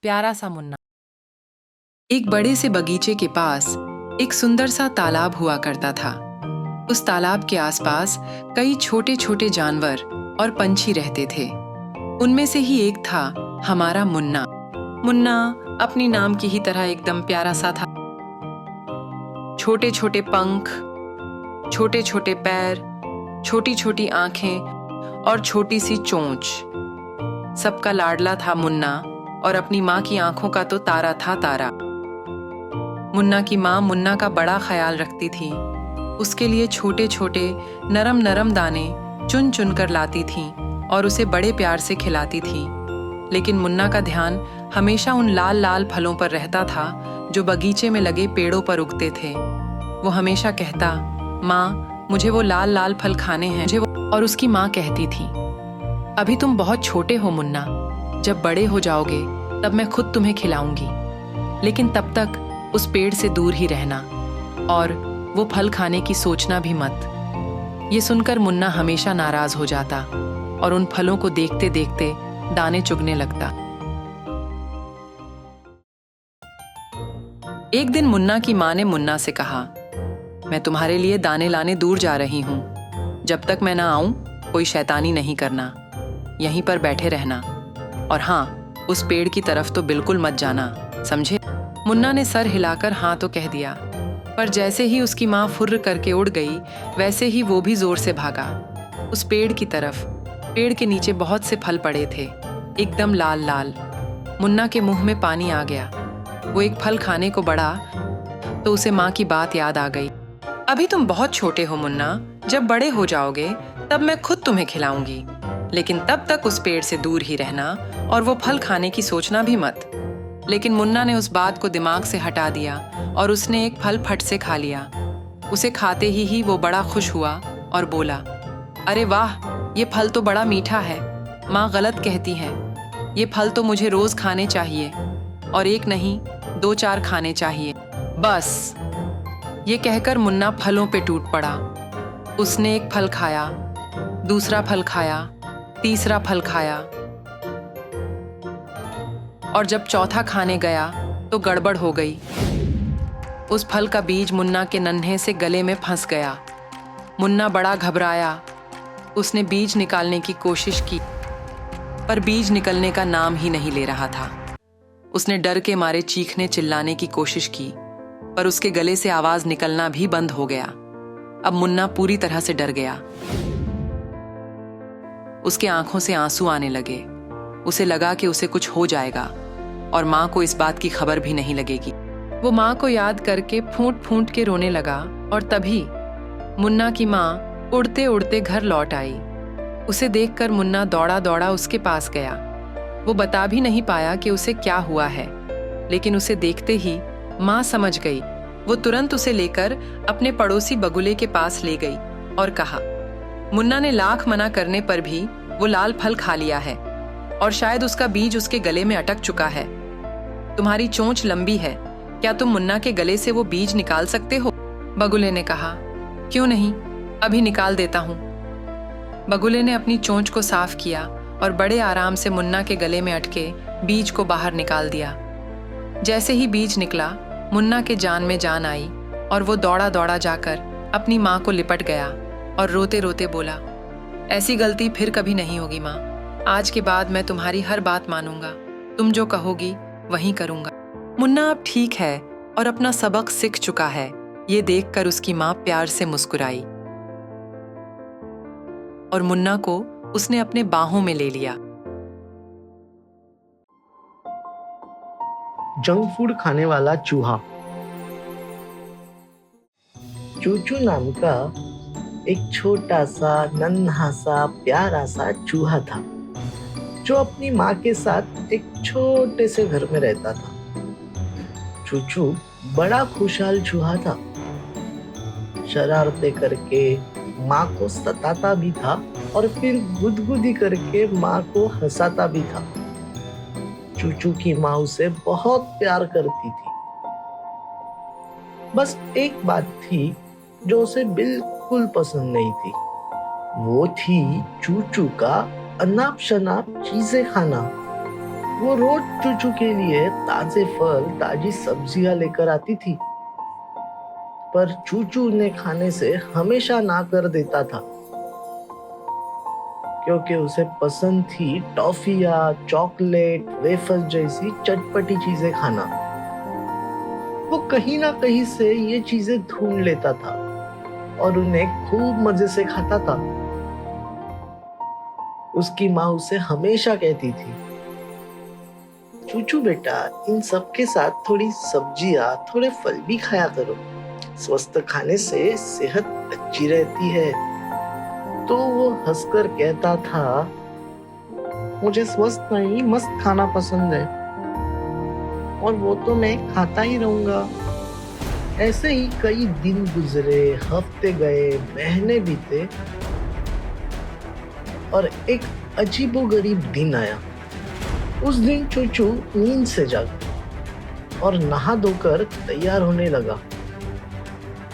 प्यारा सा मुन्ना। एक बड़े से बगीचे के पास एक सुंदर सा तालाब हुआ करता था। उस तालाब के आसपास कई छोटे छोटे जानवर और पंछी रहते थे। उनमें से ही एक था हमारा मुन्ना। मुन्ना अपनी नाम की ही तरह एकदम प्यारा सा था। छोटे छोटे पंख, छोटे छोटे पैर, छोटी छोटी आंखें और छोटी सी चोंच। सबका लाडला था मुन्ना और अपनी माँ की आंखों का तो तारा था तारा। मुन्ना की माँ मुन्ना का बड़ा ख्याल रखती थी। उसके लिए छोटे छोटे नरम नरम दाने चुन चुन कर लाती थी और उसे बड़े प्यार से खिलाती थी। लेकिन मुन्ना का ध्यान हमेशा उन लाल लाल फलों पर रहता था जो बगीचे में लगे पेड़ों पर उगते थे। वो हमेशा कहता, माँ मुझे वो लाल लाल फल खाने हैं। और उसकी माँ कहती थी, अभी तुम बहुत छोटे हो मुन्ना, जब बड़े हो जाओगे तब मैं खुद तुम्हें खिलाऊंगी, लेकिन तब तक उस पेड़ से दूर ही रहना और वो फल खाने की सोचना भी मत। ये सुनकर मुन्ना हमेशा नाराज हो जाता और उन फलों को देखते देखते दाने चुगने लगता। एक दिन मुन्ना की माँ ने मुन्ना से कहा, मैं तुम्हारे लिए दाने लाने दूर जा रही हूँ। जब तक मैं ना आऊं कोई शैतानी नहीं करना, यहीं पर बैठे रहना, और हाँ, उस पेड़ की तरफ तो बिल्कुल मत जाना, समझे? मुन्ना ने सर हिलाकर हाँ तो कह दिया, पर जैसे ही उसकी माँ फुर्र करके उड़ गई वैसे ही वो भी जोर से भागा उस पेड़ की तरफ। पेड़ के नीचे बहुत से फल पड़े थे, एकदम लाल लाल। मुन्ना के मुंह में पानी आ गया। वो एक फल खाने को बढ़ा तो उसे माँ की बात याद आ गई। अभी तुम बहुत छोटे हो मुन्ना, जब बड़े हो जाओगे तब मैं खुद तुम्हें खिलाऊंगी, लेकिन तब तक उस पेड़ से दूर ही रहना और वो फल खाने की सोचना भी मत। लेकिन मुन्ना ने उस बात को दिमाग से हटा दिया और उसने एक फल फट से खा लिया। उसे खाते ही वो बड़ा खुश हुआ और बोला, अरे वाह, ये फल तो बड़ा मीठा है। माँ गलत कहती है, ये फल तो मुझे रोज खाने चाहिए, और एक नहीं 2-4 खाने चाहिए बस। ये कहकर मुन्ना फलों पे टूट पड़ा। उसने एक फल खाया, दूसरा फल खाया, तीसरा फल खाया, और जब चौथा खाने गया तो गड़बड़ हो गई। उस फल का बीज मुन्ना के नन्हे से गले में फंस गया। मुन्ना बड़ा घबराया। उसने बीज निकालने की कोशिश की, पर बीज निकलने का नाम ही नहीं ले रहा था। उसने डर के मारे चीखने चिल्लाने की कोशिश की, पर उसके गले से आवाज निकलना भी बंद हो गया। अब मुन्ना पूरी तरह से डर गया। उसके आंखों से आंसू आने लगे। उसे लगा कि उसे कुछ हो जाएगा और माँ को इस बात की खबर भी नहीं लगेगी। वो माँ को याद करके फूंट फूंट के रोने लगा, और तभी मुन्ना की माँ उड़ते उड़ते घर लौट आई। उसे देखकर मुन्ना दौड़ा दौड़ा उसके पास गया। वो बता भी नहीं पाया कि उसे क्या हुआ है, लेकिन उसे देखते ही माँ समझ गई। वो तुरंत उसे लेकर अपने पड़ोसी बगुले के पास ले गई और कहा, मुन्ना ने लाख मना करने पर भी वो लाल फल खा लिया है, और शायद उसका बीज उसके गले में अटक चुका है। तुम्हारी चोंच लंबी है, क्या तुम मुन्ना के गले से वो बीज निकाल सकते हो? बगुले ने कहा, क्यों नहीं, अभी निकाल देता हूँ। बगुले ने अपनी चोंच को साफ किया और बड़े आराम से मुन्ना के गले में अटके बीज को बाहर निकाल दिया। जैसे ही बीज निकला, मुन्ना के जान में जान आई और वो दौड़ा दौड़ा जाकर अपनी माँ को लिपट गया और रोते रोते बोला, ऐसी गलती फिर कभी नहीं होगी माँ। आज के बाद मैं तुम्हारी हर बात मानूंगा, तुम जो कहोगी वही करूंगा। मुन्ना अब ठीक है और अपना सबक सीख चुका है। ये देखकर उसकी माँ प्यार से मुस्कुराई और मुन्ना को उसने अपने बाहों में ले लिया। जंक फूड खाने वाला चूहा। चूचू नाम का एक छोटा सा नन्हा सा प्यारा सा चूहा था, जो अपनी माँ के साथ एक छोटे से घर में रहता था। चूचू बड़ा खुशहाल चूहा था। शरारतें करके माँ को सताता भी था और फिर गुदगुदी करके माँ को हंसाता भी था। चूचू की माँ उसे बहुत प्यार करती थी। बस एक बात थी जो उसे बिल्कुल पसंद नहीं थी। वो थी चूचू का अनाप शनाप चीजें खाना। वो रोज चूचू के लिए ताजे फल, ताजी सब्जियां लेकर आती थी, पर चूचू उन्हें खाने से हमेशा ना कर देता था, क्योंकि उसे पसंद थी टॉफिया, चॉकलेट, वेफर्स जैसी चटपटी चीजें खाना। वो कहीं ना कहीं से ये चीजें ढूंढ लेता था और उन्हें खूब मजे से खाता था। उसकी माँ उसे हमेशा कहती थी, चूचू बेटा, इन सब के साथ थोड़ी सब्जियां, थोड़े फल भी खाया करो। स्वस्थ खाने से सेहत अच्छी रहती है। तो वो हंसकर कहता था, मुझे स्वस्थ नहीं, मस्त खाना पसंद है, और वो तो मैं खाता ही रहूंगा। ऐसे ही कई दिन गुजरे, हफ्ते गए, महीने बीते, और एक अजीबोगरीब दिन आया। उस दिन चूचू नींद से जागा और नहा धोकर तैयार होने लगा।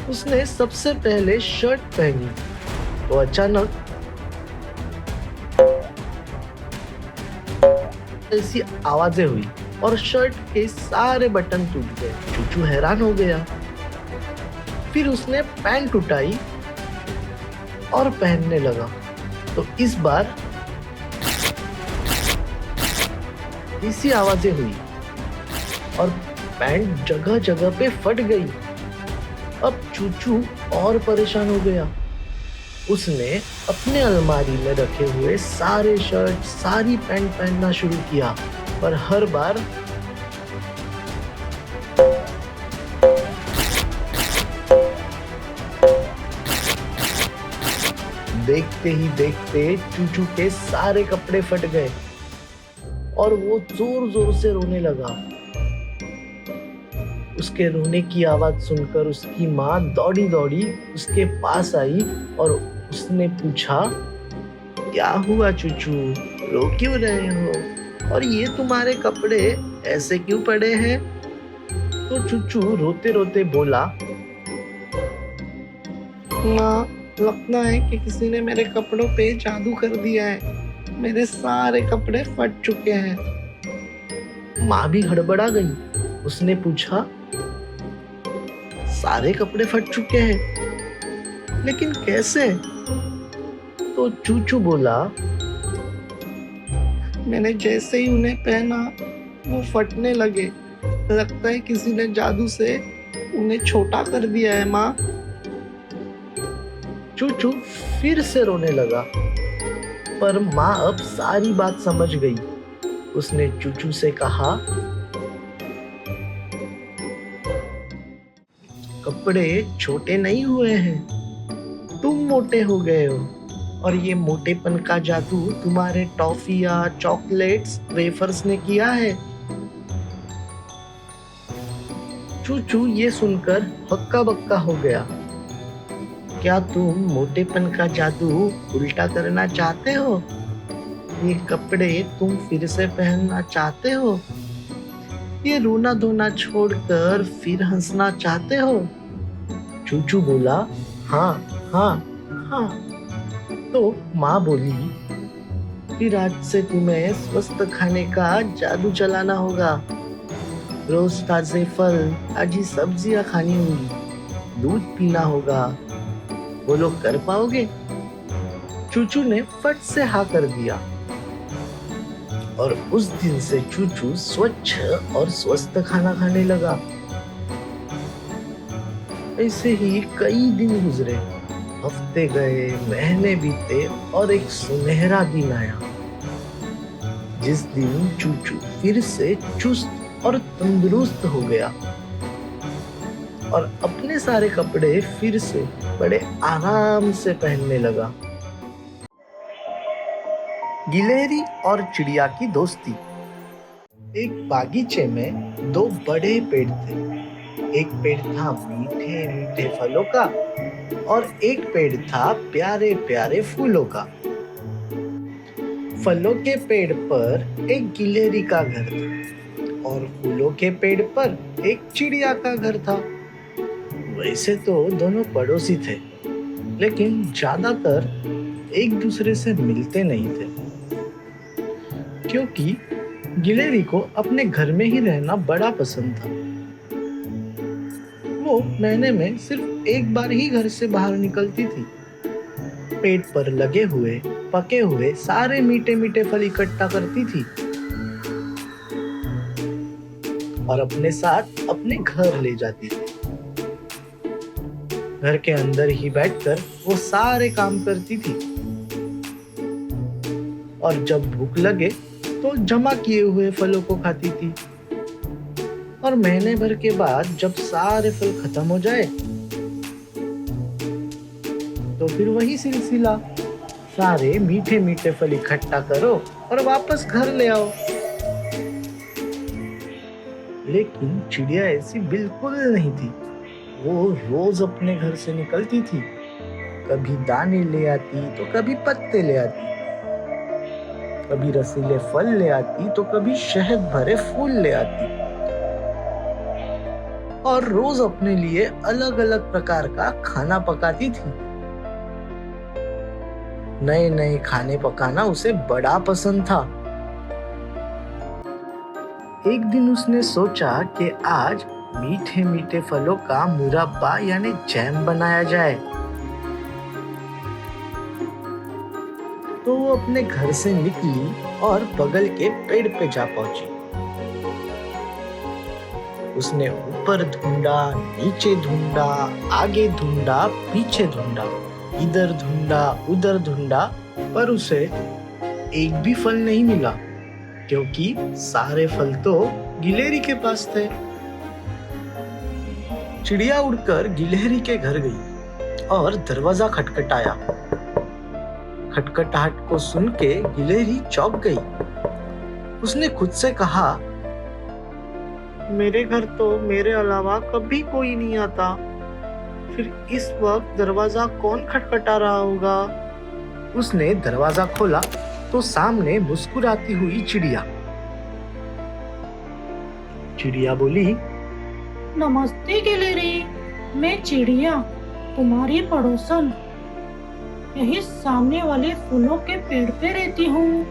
उसने सबसे पहले शर्ट पहनी तो अचानक ऐसी आवाजें हुई और शर्ट के सारे बटन टूट गए। चूचू हैरान हो गया। फिर उसने पैंट उठाई और पहनने लगा, तो इस बार ऐसी आवाजें हुई और पैंट जगह जगह पे फट गई। अब चूचू और परेशान हो गया। उसने अपने अलमारी में रखे हुए सारे शर्ट, सारी पैंट पहनना शुरू किया, पर हर बार देखते ही देखते चूचू के सारे कपड़े फट गए और वो जोर जोर से रोने लगा। उसके रोने की आवाज सुनकर उसकी माँ दौड़ी दौड़ी उसके पास आई और उसने पूछा, क्या हुआ चूचू, रो क्यों रहे हो, और ये तुम्हारे कपड़े ऐसे क्यों पड़े हैं? तो चूचू रोते रोते बोला, माँ, लगता है कि किसी ने मेरे कपड़ों पे जादू कर दिया है। मेरे सारे कपड़े फट चुके हैं। माँ भी हड़बड़ा गई। उसने पूछा, सारे कपड़े फट चुके हैं, लेकिन कैसे? तो चूचू बोला, मैंने जैसे ही उन्हें पहना वो फटने लगे। लगता है किसी ने जादू से उन्हें छोटा कर दिया है माँ। चूचू फिर से रोने लगा, पर माँ अब सारी बात समझ गई। उसने चूचू से कहा, कपड़े छोटे नहीं हुए हैं, तुम मोटे हो गए हो, और ये मोटेपन का जादू तुम्हारे टॉफिया, चॉकलेट्स, वेफर्स ने किया है। चूचू ये सुनकर हक्का बक्का हो गया। क्या तुम मोटेपन का जादू उल्टा करना चाहते हो? ये कपड़े तुम फिर से पहनना चाहते हो? ये रोना धोना छोड़कर फिर हंसना चाहते हो? चूचू बोला, हाँ हाँ हाँ। तो माँ बोली, फिर आज से तुम्हें स्वस्थ खाने का जादू चलाना होगा। रोज ताजे फल, ताजी सब्जियां खानी होगी, दूध पीना होगा। बोलो, कर पाओगे? चूचू ने फट से हाँ कर दिया और उस दिन से चूचू स्वच्छ और स्वस्थ खाना खाने लगा। ऐसे ही कई दिन गुजरे, हफ्ते गए, महीने बीते, और एक सुनहरा दिन आया जिस दिन चूचू फिर से चुस्त और तंदुरुस्त हो गया और अपने सारे कपड़े फिर से बड़े आराम से पहनने लगा। गिलहरी और चिड़िया की दोस्ती। एक बागीचे में दो बड़े पेड़ थे। एक पेड़ था मीठे मीठे फलों का और एक पेड़ था प्यारे प्यारे फूलों का। फलों के पेड़ पर एक गिलहरी का घर था और फूलों के पेड़ पर एक चिड़िया का घर था। वैसे तो दोनों पड़ोसी थे, लेकिन ज्यादातर एक दूसरे से मिलते नहीं थे, क्योंकि गिलहरी को अपने घर में ही रहना बड़ा पसंद था। वो महीने में सिर्फ एक बार ही घर से बाहर निकलती थी। पेड़ पर लगे हुए पके हुए सारे मीठे मीठे फल इकट्ठा करती थी और अपने साथ अपने घर ले जाती थी। घर के अंदर ही बैठकर वो सारे काम करती थी और जब भूख लगे तो जमा किए हुए फलों को खाती थी। और महीने भर के बाद जब सारे फल खत्म हो जाए तो फिर वही सिलसिला, सारे मीठे मीठे फल इकट्ठा करो और वापस घर ले आओ। लेकिन चिड़िया ऐसी बिल्कुल नहीं थी। वो रोज अपने घर से निकलती थी, कभी दाने ले आती तो कभी पत्ते ले आती, कभी रसीले फल ले आती तो कभी शहद भरे फूल ले आती और रोज अपने लिए अलग अलग प्रकार का खाना पकाती थी। नए नए खाने पकाना उसे बड़ा पसंद था। एक दिन उसने सोचा कि आज मीठे मीठे फलों का मुरब्बा यानी जैम बनाया जाए। तो वो अपने घर से निकली और बगल के पेड़ पे जा पहुंची। उसने ऊपर ढूंढा, नीचे ढूंढा, आगे ढूंढा, पीछे ढूंढा, इधर ढूंढा, उधर ढूंढा, पर उसे एक भी फल नहीं मिला, क्योंकि सारे फल तो गिलहरी के पास थे। चिड़िया उड़कर गिलहरी के घर गई और दरवाजा खटखटाया। खटखटाहट को सुन के गिलहरी चौंक गई। उसने खुद से कहा, मेरे घर तो मेरे अलावा कभी कोई नहीं आता, फिर इस वक्त दरवाजा कौन खटखटा रहा होगा। उसने दरवाजा खोला तो सामने मुस्कुराती हुई चिड़िया। चिड़िया बोली, नमस्ते गिलहरी, मैं चिड़िया, तुम्हारी पड़ोसन, यही सामने वाले फूलों के पेड़ पे रहती हूँ।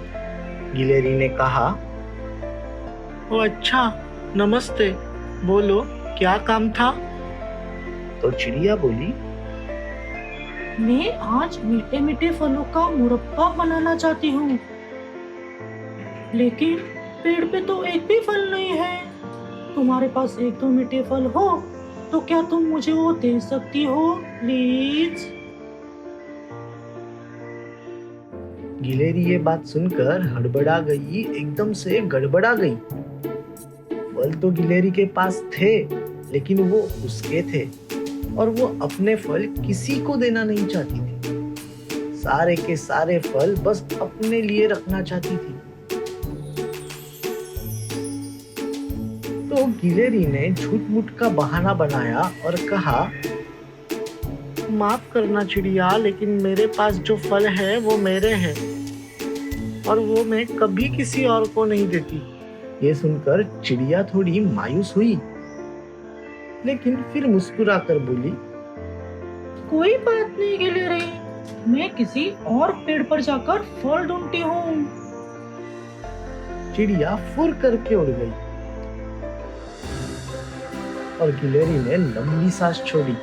गिलहरी ने कहा, ओ अच्छा, नमस्ते, बोलो क्या काम था। तो चिड़िया बोली, मैं आज मीठे मीठे फलों का मुरब्बा बनाना चाहती हूँ, लेकिन पेड़ पे तो एक भी फल नहीं है। तुम्हारे पास एक दो मीठे फल हो तो क्या तुम मुझे वो दे सकती हो प्लीज। गिलहरी ये बात सुनकर हड़बड़ा गई, एकदम से गड़बड़ा गई। फल तो गिलहरी के पास थे, लेकिन वो उसके थे और वो अपने फल किसी को देना नहीं चाहती थी। सारे के सारे फल बस अपने लिए रखना चाहती थी। तो गिलहरी ने झूठ मूठ का बहाना बनाया और कहा, माफ करना चिड़िया, लेकिन मेरे पास जो फल है वो मेरे हैं और वो मैं कभी किसी और को नहीं देती। ये सुनकर चिड़िया थोड़ी मायूस हुई, लेकिन फिर मुस्कुरा कर बोली, कोई बात नहीं गिलहरी, मैं किसी और पेड़ पर जाकर फल ढूंढती हूँ। चिड़िया फुर करके उड़ गई और गिलहरी ने लंबी सांस छोड़ी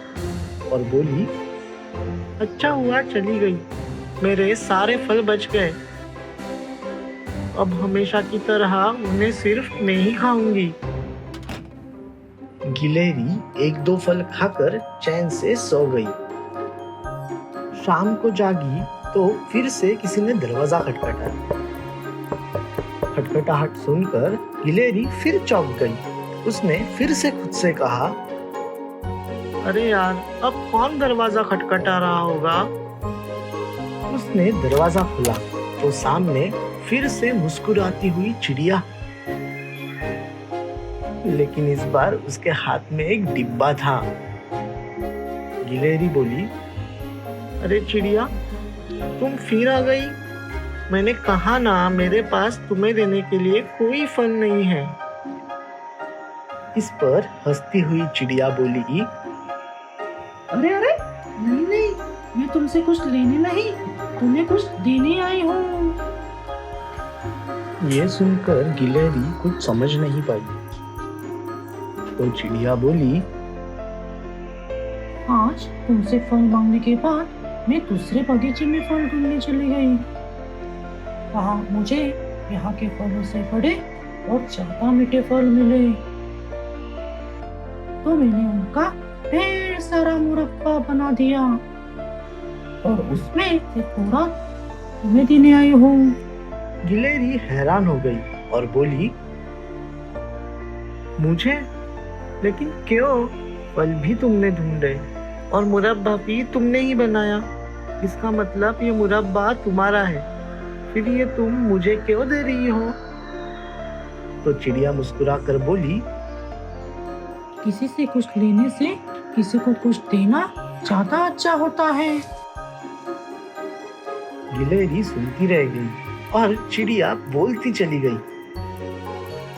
और बोली, अच्छा हुआ चली गई, मेरे सारे फल बच गए। अब हमेशा की तरह उन्हें सिर्फ मैं ही खाऊंगी। गिलहरी एक दो फल खाकर चैन से सो गई। शाम को जागी तो फिर से किसी ने दरवाजा खटखटाया। खटखटाहट सुनकर गिलहरी फिर चौंक गई। उसने फिर से खुद से कहा, अरे यार, अब कौन दरवाजा खटखटा रहा होगा। उसने दरवाजा खोला तो सामने फिर से मुस्कुराती हुई चिड़िया, लेकिन इस बार उसके हाथ में एक डिब्बा था। गिलहरी बोली, अरे चिड़िया, तुम फिर आ गई। मैंने कहा ना, मेरे पास तुम्हें देने के लिए कोई फल नहीं है। इस पर हंसती हुई चिड़िया बोली, अरे अरे, नहीं नहीं, मैं तुमसे कुछ लेने नहीं, तुम्हें कुछ देने आई हूँ। ये सुनकर गिलहरी कुछ समझ नहीं पाई। तो चिड़िया बोली, आज तुमसे फल मांगने के बाद मैं दूसरे बगीचे में फल ढूंढने चली गई। वहाँ मुझे यहाँ के फलों से बड़े और ज्यादा मीठे फल मिले, तो मैंने उनका ढेर सारा मुरब्बा बना दिया और उसमें से थोड़ा तुम्हें देने आई हूँ। गिलहरी हैरान हो गई और बोली, मुझे? लेकिन क्यों? फल भी तुमने ढूंढे और मुरब्बा भी तुमने ही बनाया। इसका मतलब ये मुरब्बा तुम्हारा है, फिर ये तुम मुझे क्यों दे रही हो? तो चिड़िया मुस्कुरा कर बोली, किसी से कुछ लेने से किसी को कुछ देना ज्यादा अच्छा होता है। गिलहरी सुनती रह गई और चिड़िया बोलती चली गई,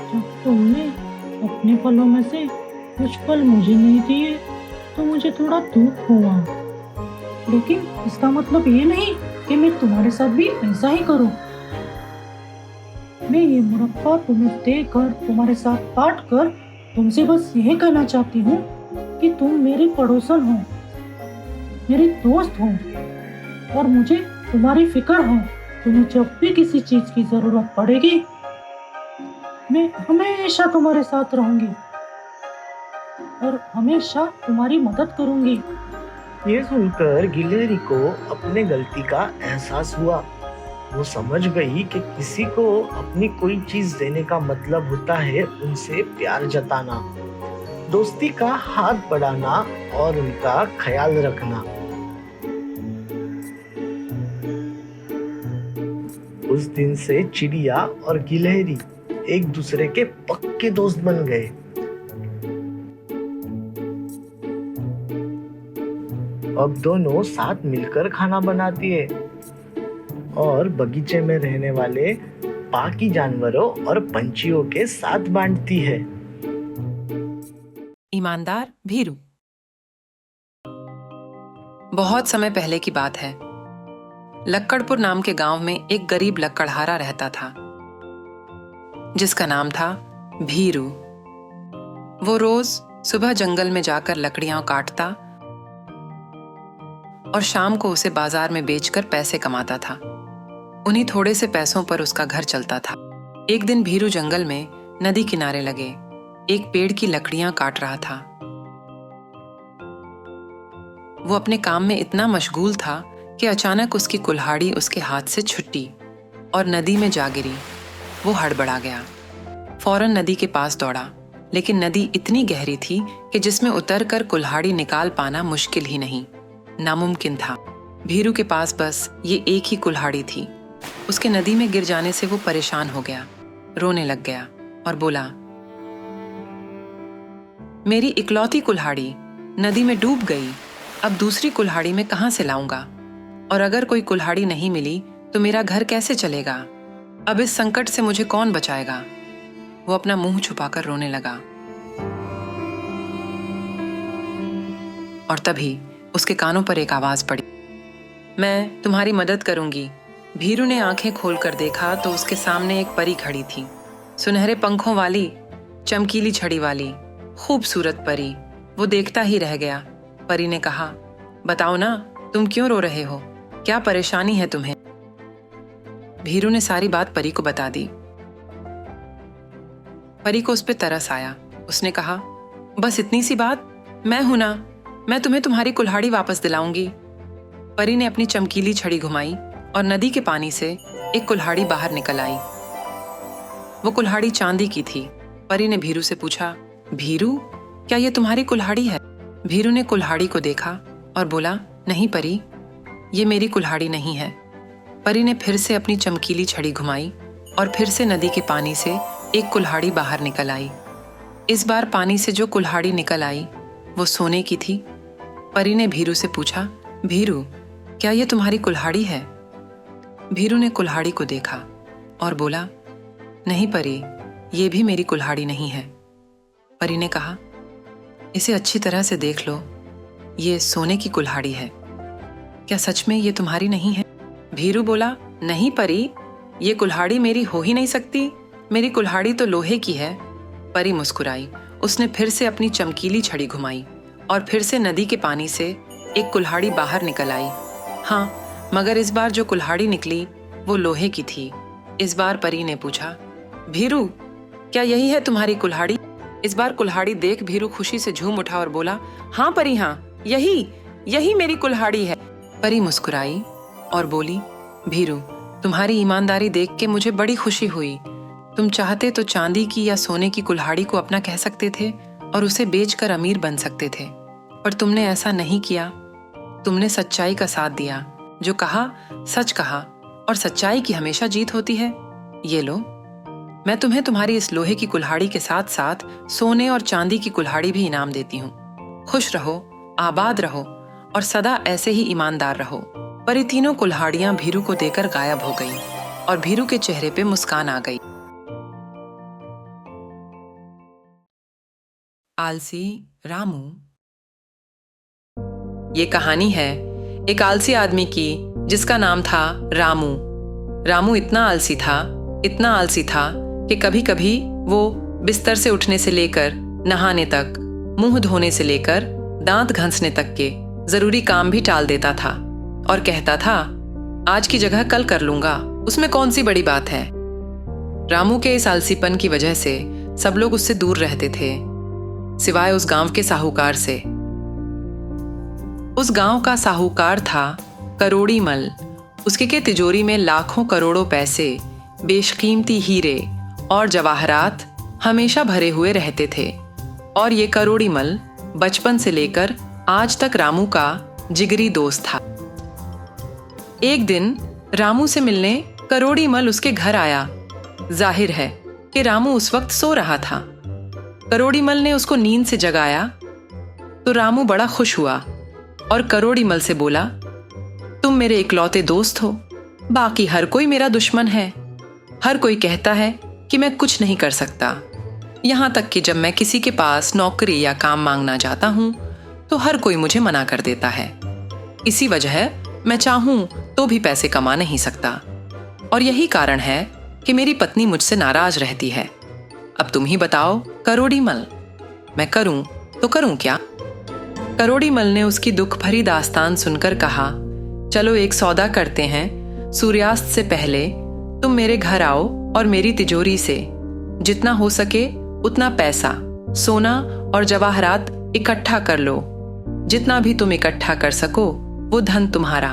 जब तुमने अपने फलों में से कुछ फल मुझे नहीं दिए तो मुझे थोड़ा दुख हुआ, लेकिन इसका मतलब ये नहीं कि मैं तुम्हारे साथ भी ऐसा ही करूं। मैं ये मुरब्बा तुम्हें देकर तुम्हारे साथ बांट कर तुमसे बस यह कहना चाहती हूँ कि तुम मेरी पड़ोसन हो, मेरी दोस्त हो और मुझे तुम्हारी फिक्र है। तुम्हें जब भी किसी चीज की जरूरत पड़ेगी मैं हमेशा तुम्हारे साथ रहूंगी और हमेशा तुम्हारी मदद करूंगी। ये सुनकर गिलहरी को अपने गलती का एहसास हुआ। वो समझ गई कि किसी को अपनी कोई चीज देने का मतलब होता है उनसे प्यार जताना, दोस्ती का हाथ बढ़ाना और उनका ख्याल रखना। उस दिन से चिड़िया और गिलहरी एक दूसरे के पक्के दोस्त बन गए। अब दोनों साथ मिलकर खाना बनाती है और बगीचे में रहने वाले बाकी जानवरों और पंछियों के साथ बांटती है। ईमानदार भीरू। बहुत समय पहले की बात है। लक्कड़पुर नाम के गांव में एक गरीब लक्कड़हारा रहता था जिसका नाम था भीरू। वो रोज सुबह जंगल में जाकर लकड़ियां काटता और शाम को उसे बाजार में बेचकर पैसे कमाता था। उन्हीं थोड़े से पैसों पर उसका घर चलता था। एक दिन भीरू जंगल में नदी किनारे लगे एक पेड़ की लकड़ियां काट रहा था। वो अपने काम में इतना मशगूल था कि अचानक उसकी कुल्हाड़ी उसके हाथ से छुट्टी और नदी में जा गिरी। वो हड़बड़ा गया, फौरन नदी के पास दौड़ा, लेकिन नदी इतनी गहरी थी कि जिसमें उतरकर कुल्हाड़ी निकाल पाना मुश्किल ही नहीं, नामुमकिन था। भीरू के पास बस ये एक ही कुल्हाड़ी थी। उसके नदी में गिर जाने से वो परेशान हो गया, रोने लग गया और बोला, मेरी इकलौती कुल्हाड़ी नदी में डूब गई, अब दूसरी कुल्हाड़ी मैं कहाँ से लाऊंगा? और अगर कोई कुल्हाड़ी नहीं मिली तो मेरा घर कैसे चलेगा? अब इस संकट से मुझे कौन बचाएगा? वो अपना मुंह छुपाकर रोने लगा। और तभी उसके कानों पर एक आवाज पड़ी, मैं तुम्हारी मदद करूंगी। भीरू ने आंखें खोलकर देखा तो उसके सामने एक परी खड़ी थी, सुनहरे पंखों वाली, चमकीली छड़ी वाली, खूबसूरत परी। वो देखता ही रह गया। परी ने कहा, बताओ ना, तुम क्यों रो रहे हो? क्या परेशानी है तुम्हें? भीरू ने सारी बात परी को बता दी। परी को उस पर तरस आया। उसने कहा, बस इतनी सी बात? मैं हूं ना, मैं तुम्हें तुम्हारी कुल्हाड़ी वापस दिलाऊंगी। परी ने अपनी चमकीली छड़ी घुमाई और नदी के पानी से एक कुल्हाड़ी बाहर निकल आई। वो कुल्हाड़ी चांदी की थी। परी ने भीरू से पूछा, भीरू, क्या ये तुम्हारी कुल्हाड़ी है? भीरू ने कुल्हाड़ी को देखा और बोला, नहीं परी, ये मेरी कुल्हाड़ी नहीं है। परी ने फिर से अपनी चमकीली छड़ी घुमाई और फिर से नदी के पानी से एक कुल्हाड़ी बाहर निकल आई। इस बार पानी से जो कुल्हाड़ी निकल आई वो सोने की थी। परी ने भीरू से पूछा, भीरू, क्या ये तुम्हारी कुल्हाड़ी है? भीरू ने कुल्हाड़ी को देखा और बोला, नहीं परी, ये भी मेरी कुल्हाड़ी नहीं है। परी ने कहा, इसे अच्छी तरह से देख लो, ये सोने की कुल्हाड़ी है। क्या सच में ये तुम्हारी नहीं है? भीरू बोला, नहीं परी, ये कुल्हाड़ी मेरी हो ही नहीं सकती, मेरी कुल्हाड़ी तो लोहे की है। परी मुस्कुराई। उसने फिर से अपनी चमकीली छड़ी घुमाई और फिर से नदी के पानी से एक कुल्हाड़ी बाहर निकल आई। हाँ, मगर इस बार जो कुल्हाड़ी निकली वो लोहे की थी। इस बार परी ने पूछा, भीरू, क्या यही है तुम्हारी कुल्हाड़ी? इस बार कुल्हाड़ी देख भीरू खुशी से झूम उठा और बोला, हाँ परी, हाँ, यही मेरी कुल्हाड़ी है। परी मुस्कुराई और बोली, भीरू, तुम्हारी ईमानदारी देख के मुझे बड़ी खुशी हुई। तुम चाहते तो चांदी की या सोने की कुल्हाड़ी को अपना कह सकते थे और उसे बेचकर अमीर बन सकते थे, पर तुमने ऐसा नहीं किया। तुमने सच्चाई का साथ दिया, जो कहा सच कहा, और सच्चाई की हमेशा जीत होती है। ये लो, मैं तुम्हें तुम्हारी इस लोहे की कुल्हाड़ी के साथ साथ सोने और चांदी की कुल्हाड़ी भी इनाम देती हूँ। खुश रहो, आबाद रहो और सदा ऐसे ही ईमानदार रहो। पर ये तीनों कुल्हाड़ियां भीरू को देकर गायब हो गई और भीरू के चेहरे पे मुस्कान आ गई। आलसी रामू। ये कहानी है एक आलसी आदमी की जिसका नाम था रामू। रामू इतना आलसी था कि कभी कभी वो बिस्तर से उठने से लेकर नहाने तक, मुंह धोने से लेकर दांत घंसने तक के जरूरी काम भी टाल देता था और कहता था, आज की जगह कल कर लूंगा, उसमें कौन सी बड़ी बात है। रामू के इस आलसीपन की वजह से सब लोग उससे दूर रहते थे, सिवाय उस गांव के साहूकार से। उस गांव का साहूकार था करोड़ी मल। उसके के तिजोरी में लाखों करोड़ों पैसे, बेशकीमती हीरे और जवाहरात हमेशा भरे हुए रहते थे। और ये करोड़ी मल बचपन से लेकर आज तक रामू का जिगरी दोस्त था। एक दिन रामू से मिलने करोड़ी मल उसके घर आया। जाहिर है कि रामू उस वक्त सो रहा था। करोड़ी मल ने उसको नींद से जगाया तो रामू बड़ा खुश हुआ और करोड़ी मल से बोला, तुम मेरे इकलौते दोस्त हो, बाकी हर कोई मेरा दुश्मन है। हर कोई कहता है कि मैं कुछ नहीं कर सकता, यहाँ तक कि जब मैं किसी के पास नौकरी या काम मांगना जाता हूँ तो हर कोई मुझे मना कर देता है। इसी वजह मैं चाहूँ तो भी पैसे कमा नहीं सकता और यही कारण है कि मेरी पत्नी मुझसे नाराज रहती है। अब तुम ही बताओ करोड़ी मल, मैं करूँ तो करूँ क्या? करोड़ी मल ने उसकी दुख भरी दास्तान सुनकर कहा, चलो एक सौदा करते हैं। सूर्यास्त से पहले तुम मेरे घर आओ और मेरी तिजोरी से जितना हो सके उतना पैसा, सोना और जवाहरात इकट्ठा कर लो। जितना भी तुम इकट्ठा कर सको वो धन तुम्हारा।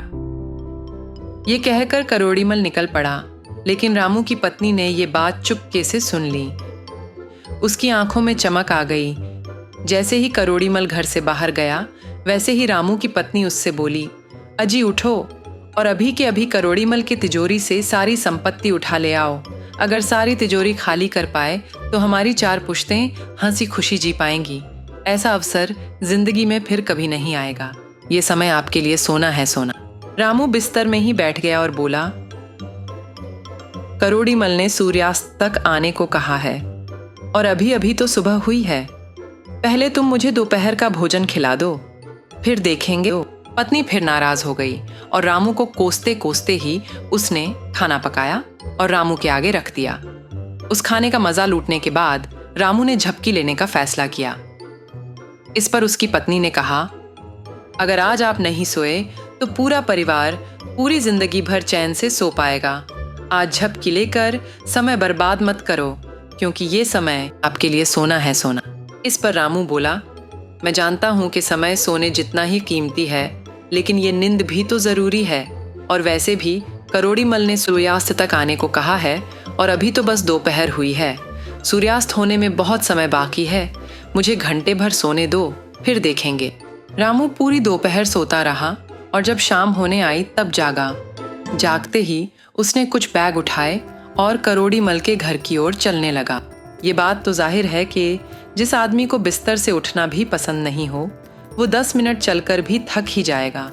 ये कहकर करोड़ी मल निकल पड़ा, लेकिन रामू की पत्नी ने ये बात चुपके से सुन ली। उसकी आंखों में चमक आ गई। जैसे ही करोड़ी मल घर से बाहर गया, वैसे ही रामू की पत्नी उससे बोली, अजी उठो और अभी के अभी करोड़ी मल की तिजोरी से सारी संपत्ति उठा ले आओ। अगर सारी तिजोरी खाली कर पाए तो हमारी 4 पुश्तें हंसी खुशी जी पाएंगी। ऐसा अवसर जिंदगी में फिर कभी नहीं आएगा। ये समय आपके लिए सोना है, सोना। रामू बिस्तर में ही बैठ गया और बोला, करोड़ी मल ने सूर्यास्त तक आने को कहा है और अभी अभी तो सुबह हुई है। पहले तुम मुझे दोपहर का भोजन खिला दो, फिर देखेंगे। पत्नी फिर नाराज हो गई और रामू को कोसते कोसते ही उसने खाना पकाया और रामू के आगे रख दिया। उस खाने का मजा लूटने के बाद रामू ने झपकी लेने का फैसला किया। इस पर उसकी पत्नी ने कहा, अगर आज आप नहीं सोए तो पूरा परिवार पूरी जिंदगी भर चैन से सो पाएगा। आज झपकी लेकर समय बर्बाद मत करो, क्योंकि ये समय आपके लिए सोना है, सोना। इस पर रामू बोला, मैं जानता हूँ कि समय सोने जितना ही कीमती है, लेकिन ये नींद भी तो जरूरी है। और वैसे भी करोड़ी मल ने सूर्यास्त तक आने को कहा है और अभी तो बस दोपहर हुई है। सूर्यास्त होने में बहुत समय बाकी है। मुझे घंटे भर सोने दो, फिर देखेंगे। रामू पूरी दोपहर सोता रहा और जब शाम होने आई तब जागा। जागते ही उसने कुछ बैग उठाए और करोड़ी मल के घर की ओर चलने लगा। ये बात तो जाहिर है कि जिस आदमी को बिस्तर से उठना भी पसंद नहीं हो, वो 10 मिनट चलकर भी थक ही जाएगा।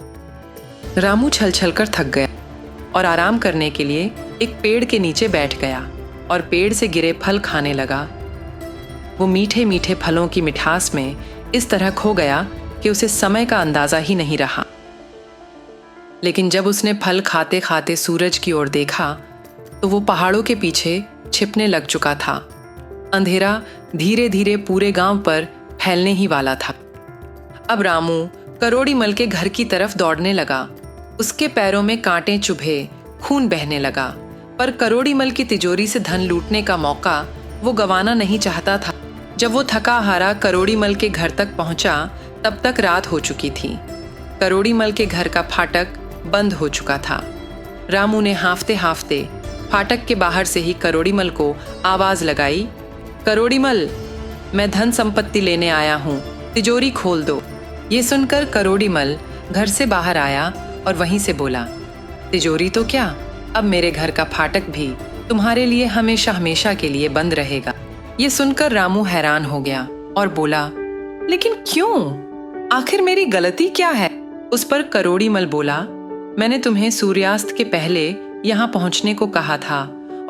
रामू छल छल कर थक गया और आराम करने के लिए एक पेड़ के नीचे बैठ गया और पेड़ से गिरे फल खाने लगा। वो मीठे मीठे फलों की मिठास में इस तरह खो गया कि उसे समय का अंदाजा ही नहीं रहा। लेकिन जब उसने फल खाते खाते सूरज की ओर देखा तो वो पहाड़ों के पीछे छिपने लग चुका था। अंधेरा धीरे धीरे पूरे गांव पर फैलने ही वाला था। अब रामू करोड़ी मल के घर की तरफ दौड़ने लगा। उसके पैरों में कांटे चुभे, खून बहने लगा, पर करोड़ी मल की तिजोरी से धन लूटने का मौका वो गंवाना नहीं चाहता था। जब वो थका हारा करोड़ी मल के घर तक पहुंचा, तब तक रात हो चुकी थी। करोड़ी मल के घर का फाटक बंद हो चुका था। रामू ने हांफते हांफते फाटक के बाहर से ही करोड़ी मल को आवाज लगाई, करोड़ी मल, मैं धन संपत्ति लेने आया हूँ, तिजोरी खोल दो। ये सुनकर करोड़ी मल घर से बाहर आया और वहीं से बोला, तिजोरी तो क्या, अब मेरे घर का फाटक भी तुम्हारे लिए हमेशा हमेशा के लिए बंद रहेगा। ये सुनकर रामू हैरान हो गया और बोला, लेकिन क्यों? आखिर मेरी गलती क्या है? उस पर करोड़ी मल बोला, मैंने तुम्हें सूर्यास्त के पहले यहाँ पहुँचने को कहा था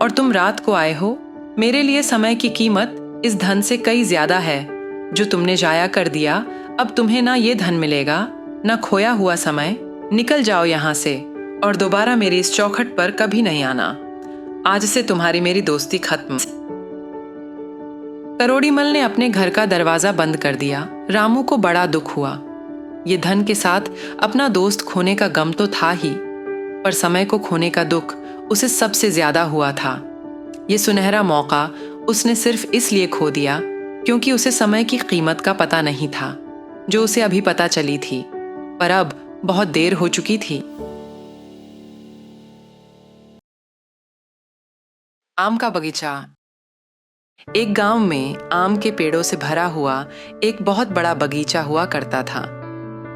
और तुम रात को आए हो। मेरे लिए समय की कीमत इस धन से कई ज्यादा है जो तुमने जाया कर दिया। अब तुम्हें ना ये धन मिलेगा ना खोया हुआ समय। निकल जाओ यहाँ से और दोबारा मेरी इस चौखट पर कभी नहीं आना। आज से तुम्हारी मेरी दोस्ती खत्म। करोड़ी मल ने अपने घर का दरवाजा बंद कर दिया। रामू को बड़ा दुख हुआ। ये धन के साथ अपना दोस्त खोने का गम तो था ही, पर समय को खोने का दुख उसे सबसे ज्यादा हुआ था। ये सुनहरा मौका उसने सिर्फ इसलिए खो दिया क्योंकि उसे समय की कीमत का पता नहीं था, जो उसे अभी पता चली थी, पर अब बहुत देर हो चुकी थी। आम का बगीचा। एक गांव में आम के पेड़ों से भरा हुआ एक बहुत बड़ा बगीचा हुआ करता था।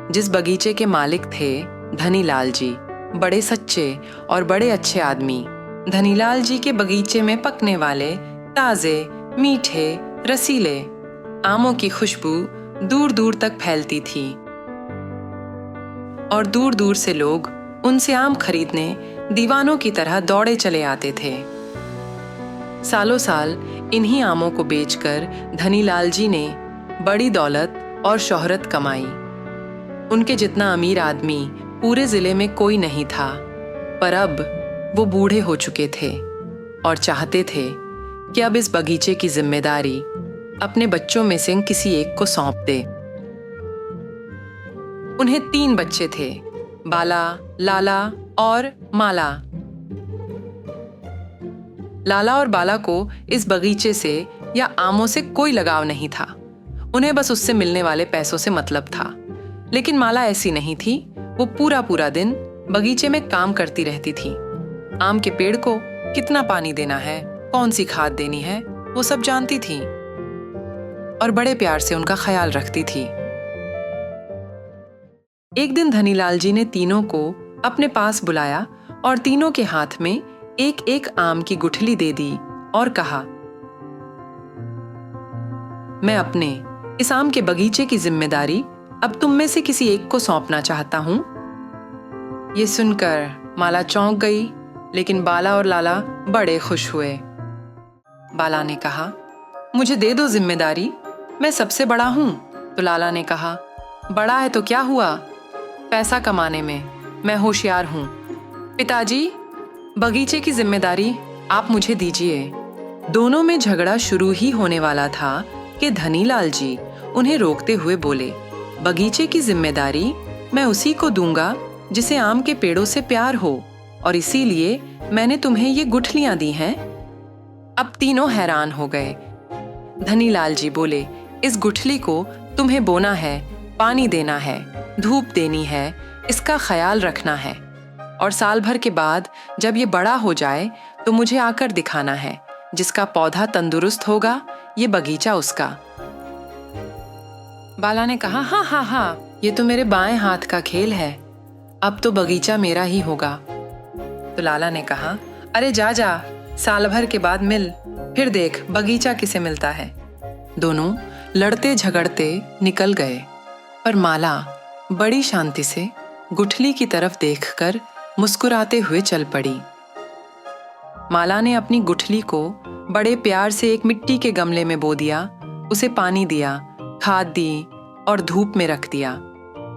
जिस बगीचे के मालिक थे धनीलाल जी, बड़े सच्चे और बड़े अच्छे आदमी। धनीलाल जी के बगीचे में पकने वाले ताजे, मीठे, रसीले आमों की खुशबू दूर दूर तक फैलती थी और दूर दूर से लोग उनसे आम खरीदने दीवानों की तरह दौड़े चले आते थे। सालों साल इन्हीं आमों को बेचकर धनीलाल जी ने बड़ी दौलत और शोहरत कमाई। उनके जितना अमीर आदमी पूरे जिले में कोई नहीं था, पर अब वो बूढ़े हो चुके थे और चाहते थे कि अब इस बगीचे की जिम्मेदारी अपने बच्चों में से किसी एक को सौंप दे। उन्हें 3 बच्चे थे, बाला, लाला और माला। लाला और बाला को इस बगीचे से या आमों से कोई लगाव नहीं था। उन्हें बस उससे मिलने वाले पैसों से मतलब था। लेकिन माला ऐसी नहीं थी। वो पूरा पूरा दिन बगीचे में काम करती रहती थी। आम के पेड़ को कितना पानी देना है, कौन सी खाद देनी है, वो सब जानती थी और बड़े प्यार से उनका ख्याल रखती थी। एक दिन धनीलाल जी ने तीनों को अपने पास बुलाया और तीनों के हाथ में एक एक आम की गुठली दे दी और कहा, मैं अपने इस आम के बगीचे की जिम्मेदारी अब तुम में से किसी एक को सौंपना चाहता हूं। ये सुनकर माला चौंक गई, लेकिन बाला और लाला बड़े खुश हुए। बाला ने कहा, मुझे दे दो जिम्मेदारी, मैं सबसे बड़ा हूं। तो लाला ने कहा, बड़ा है तो क्या हुआ, पैसा कमाने में मैं होशियार हूं। पिताजी, बगीचे की जिम्मेदारी आप मुझे दीजिए। दोनों में झगड़ा शुरू ही होने वाला था कि धनीलाल जी उन्हें रोकते हुए बोले, बगीचे की जिम्मेदारी मैं उसी को दूंगा जिसे आम के पेड़ों से प्यार हो, और इसीलिए मैंने तुम्हें ये गुठलियां दी हैं। अब तीनों हैरान हो गए। धनीलाल जी बोले, इस गुठली को तुम्हें बोना है, पानी देना है, धूप देनी है, इसका ख्याल रखना है, और साल भर के बाद जब ये बड़ा हो जाए तो मुझे आकर दिखाना है। जिसका पौधा तंदुरुस्त होगा, ये बगीचा उसका। बाला ने कहा, हाँ हाँ हाँ, ये तो मेरे बाएं हाथ का खेल है, अब तो बगीचा मेरा ही होगा। तो लाला ने कहा, अरे जा जा, साल भर के बाद मिल, फिर देख बगीचा किसे मिलता है। दोनों लड़ते झगड़ते निकल गए, पर माला बड़ी शांति से गुठली की तरफ देखकर मुस्कुराते हुए चल पड़ी। माला ने अपनी गुठली को बड़े प्यार से एक मिट्टी के गमले में बो दिया, उसे पानी दिया, खाद दी और धूप में रख दिया।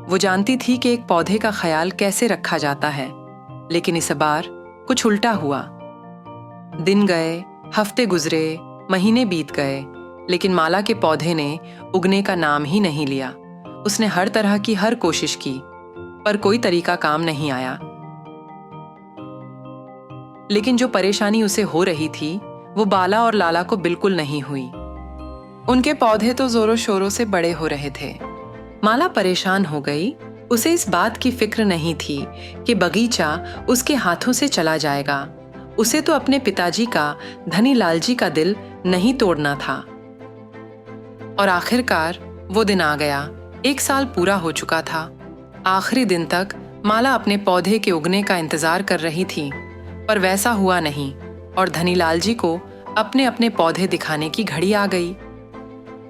वो जानती थी कि एक पौधे का ख्याल कैसे रखा जाता है, लेकिन इस बार कुछ उल्टा हुआ। दिन गए, हफ्ते गुजरे, महीने बीत गए, लेकिन माला के पौधे ने उगने का नाम ही नहीं लिया। उसने हर तरह की हर कोशिश की, पर कोई तरीका काम नहीं आया। लेकिन जो परेशानी उसे हो रही थी वो बाला और लाला को बिल्कुल नहीं हुई। उनके पौधे तो जोरों शोरों से बड़े हो रहे थे। माला परेशान हो गई। उसे इस बात की फिक्र नहीं थी कि बगीचा उसके हाथों से चला जाएगा। उसे तो अपने पिताजी का, धनी लाल जी का दिल नहीं तोड़ना था। और आखिरकार वो दिन आ गया। 1 साल पूरा हो चुका था। आखिरी दिन तक माला अपने पौधे के उगने का इंतजार कर रही थी, पर वैसा हुआ नहीं और धनीलाल जी को अपने अपने पौधे दिखाने की घड़ी आ गई।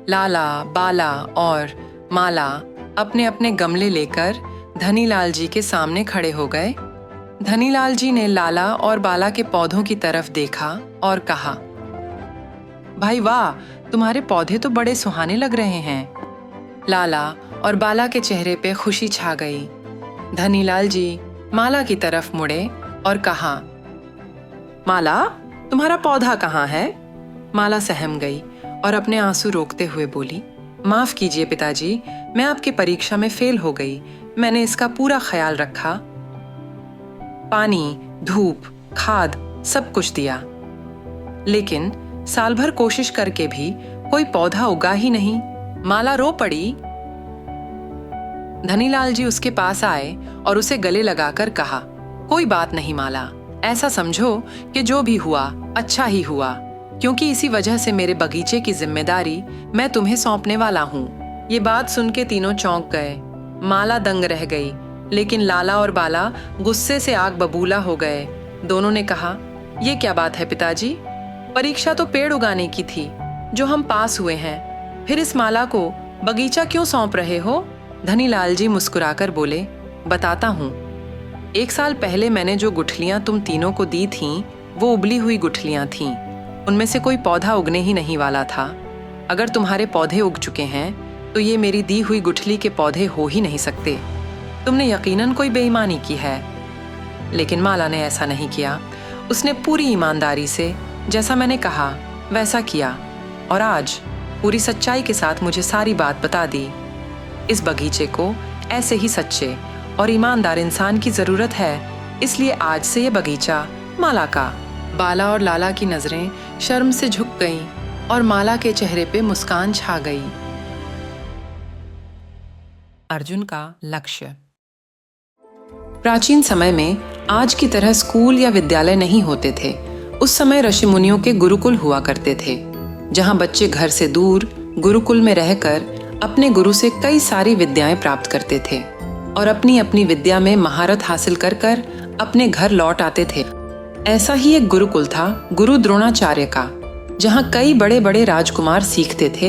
लाला, बाला और माला अपने अपने गमले लेकर धनीलाल जी के सामने खड़े हो गए। धनीलाल जी ने लाला और बाला के पौधों की तरफ देखा और कहा, भाई वाह, तुम्हारे पौधे तो बड़े सुहाने लग रहे हैं। लाला और बाला के चेहरे पे खुशी छा गई। धनीलाल जी माला की तरफ मुड़े और कहा, माला, तुम्हारा पौधा कहाँ है? माला सहम गई और अपने आंसू रोकते हुए बोली, माफ कीजिए पिताजी, मैं आपकी परीक्षा में फेल हो गई। मैंने इसका पूरा ख्याल रखा, पानी, धूप, खाद सब कुछ दिया, लेकिन साल भर कोशिश करके भी कोई पौधा उगा ही नहीं। माला रो पड़ी। धनीलाल जी उसके पास आए और उसे गले लगाकर कहा, कोई बात नहीं माला, ऐसा समझो कि जो भी हुआ अच्छा ही हुआ, क्योंकि इसी वजह से मेरे बगीचे की जिम्मेदारी मैं तुम्हें सौंपने वाला हूँ। ये बात सुन के तीनों चौंक गए। माला दंग रह गई, लेकिन लाला और बाला गुस्से से आग बबूला हो गए। दोनों ने कहा, ये क्या बात है पिताजी? परीक्षा तो पेड़ उगाने की थी जो हम पास हुए हैं, फिर इस माला को बगीचा क्यों सौंप रहे हो? धनीलाल जी मुस्कुराकर बोले, बताता हूँ। 1 साल पहले मैंने जो गुठलियां तुम तीनों को दी थीं, वो उबली हुई गुठलियां थीं। उनमें से कोई पौधा उगने ही नहीं वाला था। अगर तुम्हारे पौधे उग चुके हैं तो ये मेरी दी हुई गुठली के पौधे हो ही नहीं सकते। तुमने यकीनन कोई बेईमानी की है। लेकिन माला ने ऐसा नहीं किया। उसने पूरी ईमानदारी से जैसा मैंने कहा वैसा किया और आज पूरी सच्चाई के साथ मुझे सारी बात बता दी। इस बगीचे को ऐसे ही सच्चे और ईमानदार इंसान की जरूरत है, इसलिए आज से ये बगीचा माला का। बाला और लाला की नजरें शर्म से झुक गईं और माला के चेहरे पे मुस्कान छा गई। अर्जुन का लक्ष्य। प्राचीन समय में आज की तरह स्कूल या विद्यालय नहीं होते थे। उस समय ऋषि मुनियों के गुरुकुल हुआ करते थे, जहां बच्चे घर से दूर गुरुकुल में रहकर अपने गुरु से कई सारी विद्याएं प्राप्त करते थे और अपनी अपनी विद्या में महारत हासिल कर कर अपने घर लौट आते थे। ऐसा ही एक गुरुकुल था गुरु द्रोणाचार्य का, जहां कई बड़े बड़े राजकुमार सीखते थे।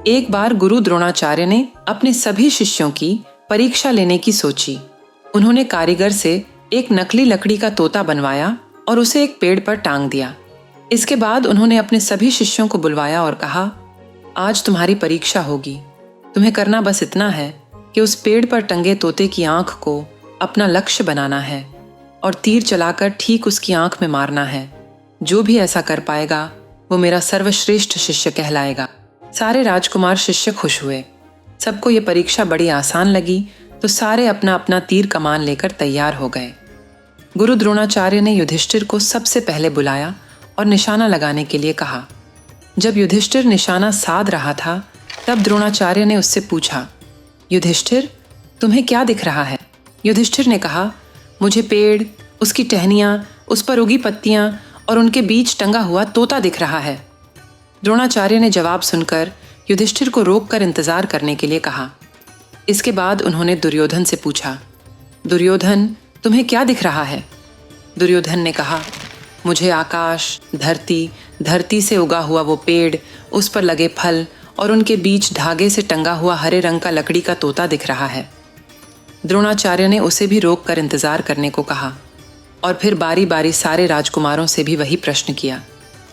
एक बार गुरु द्रोणाचार्य ने अपने सभी शिष्यों की परीक्षा लेने की सोची। उन्होंने कारीगर से एक नकली लकड़ी का तोता बनवाया और उसे एक पेड़ पर टांग दिया। इसके बाद उन्होंने अपने सभी शिष्यों को बुलवाया और कहा, आज तुम्हारी परीक्षा होगी। तुम्हें करना बस इतना है कि उस पेड़ पर टंगे तोते की आंख को अपना लक्ष्य बनाना है और तीर चलाकर ठीक उसकी आंख में मारना है। जो भी ऐसा कर पाएगा वो मेरा सर्वश्रेष्ठ शिष्य कहलाएगा। सारे राजकुमार शिष्य खुश हुए। सबको ये परीक्षा बड़ी आसान लगी, तो सारे अपना अपना तीर कमान लेकर तैयार हो गए। गुरु द्रोणाचार्य ने युधिष्ठिर को सबसे पहले बुलाया और निशाना लगाने के लिए कहा। जब युधिष्ठिर निशाना साध रहा था, तब द्रोणाचार्य ने उससे पूछा, युधिष्ठिर, तुम्हें क्या दिख रहा है? युधिष्ठिर ने कहा, मुझे पेड़, उसकी टहनियाँ, उस पर उगी पत्तियाँ और उनके बीच टंगा हुआ तोता दिख रहा है। द्रोणाचार्य ने जवाब सुनकर युधिष्ठिर को रोककर इंतजार करने के लिए कहा। इसके बाद उन्होंने दुर्योधन से पूछा, दुर्योधन, तुम्हें क्या दिख रहा है? दुर्योधन ने कहा, मुझे आकाश, धरती से उगा हुआ वो पेड़, उस पर लगे फल और उनके बीच धागे से टंगा हुआ हरे रंग का लकड़ी का तोता दिख रहा है। द्रोणाचार्य ने उसे भी रोककर इंतजार करने को कहा और फिर बारी बारी सारे राजकुमारों से भी वही प्रश्न किया,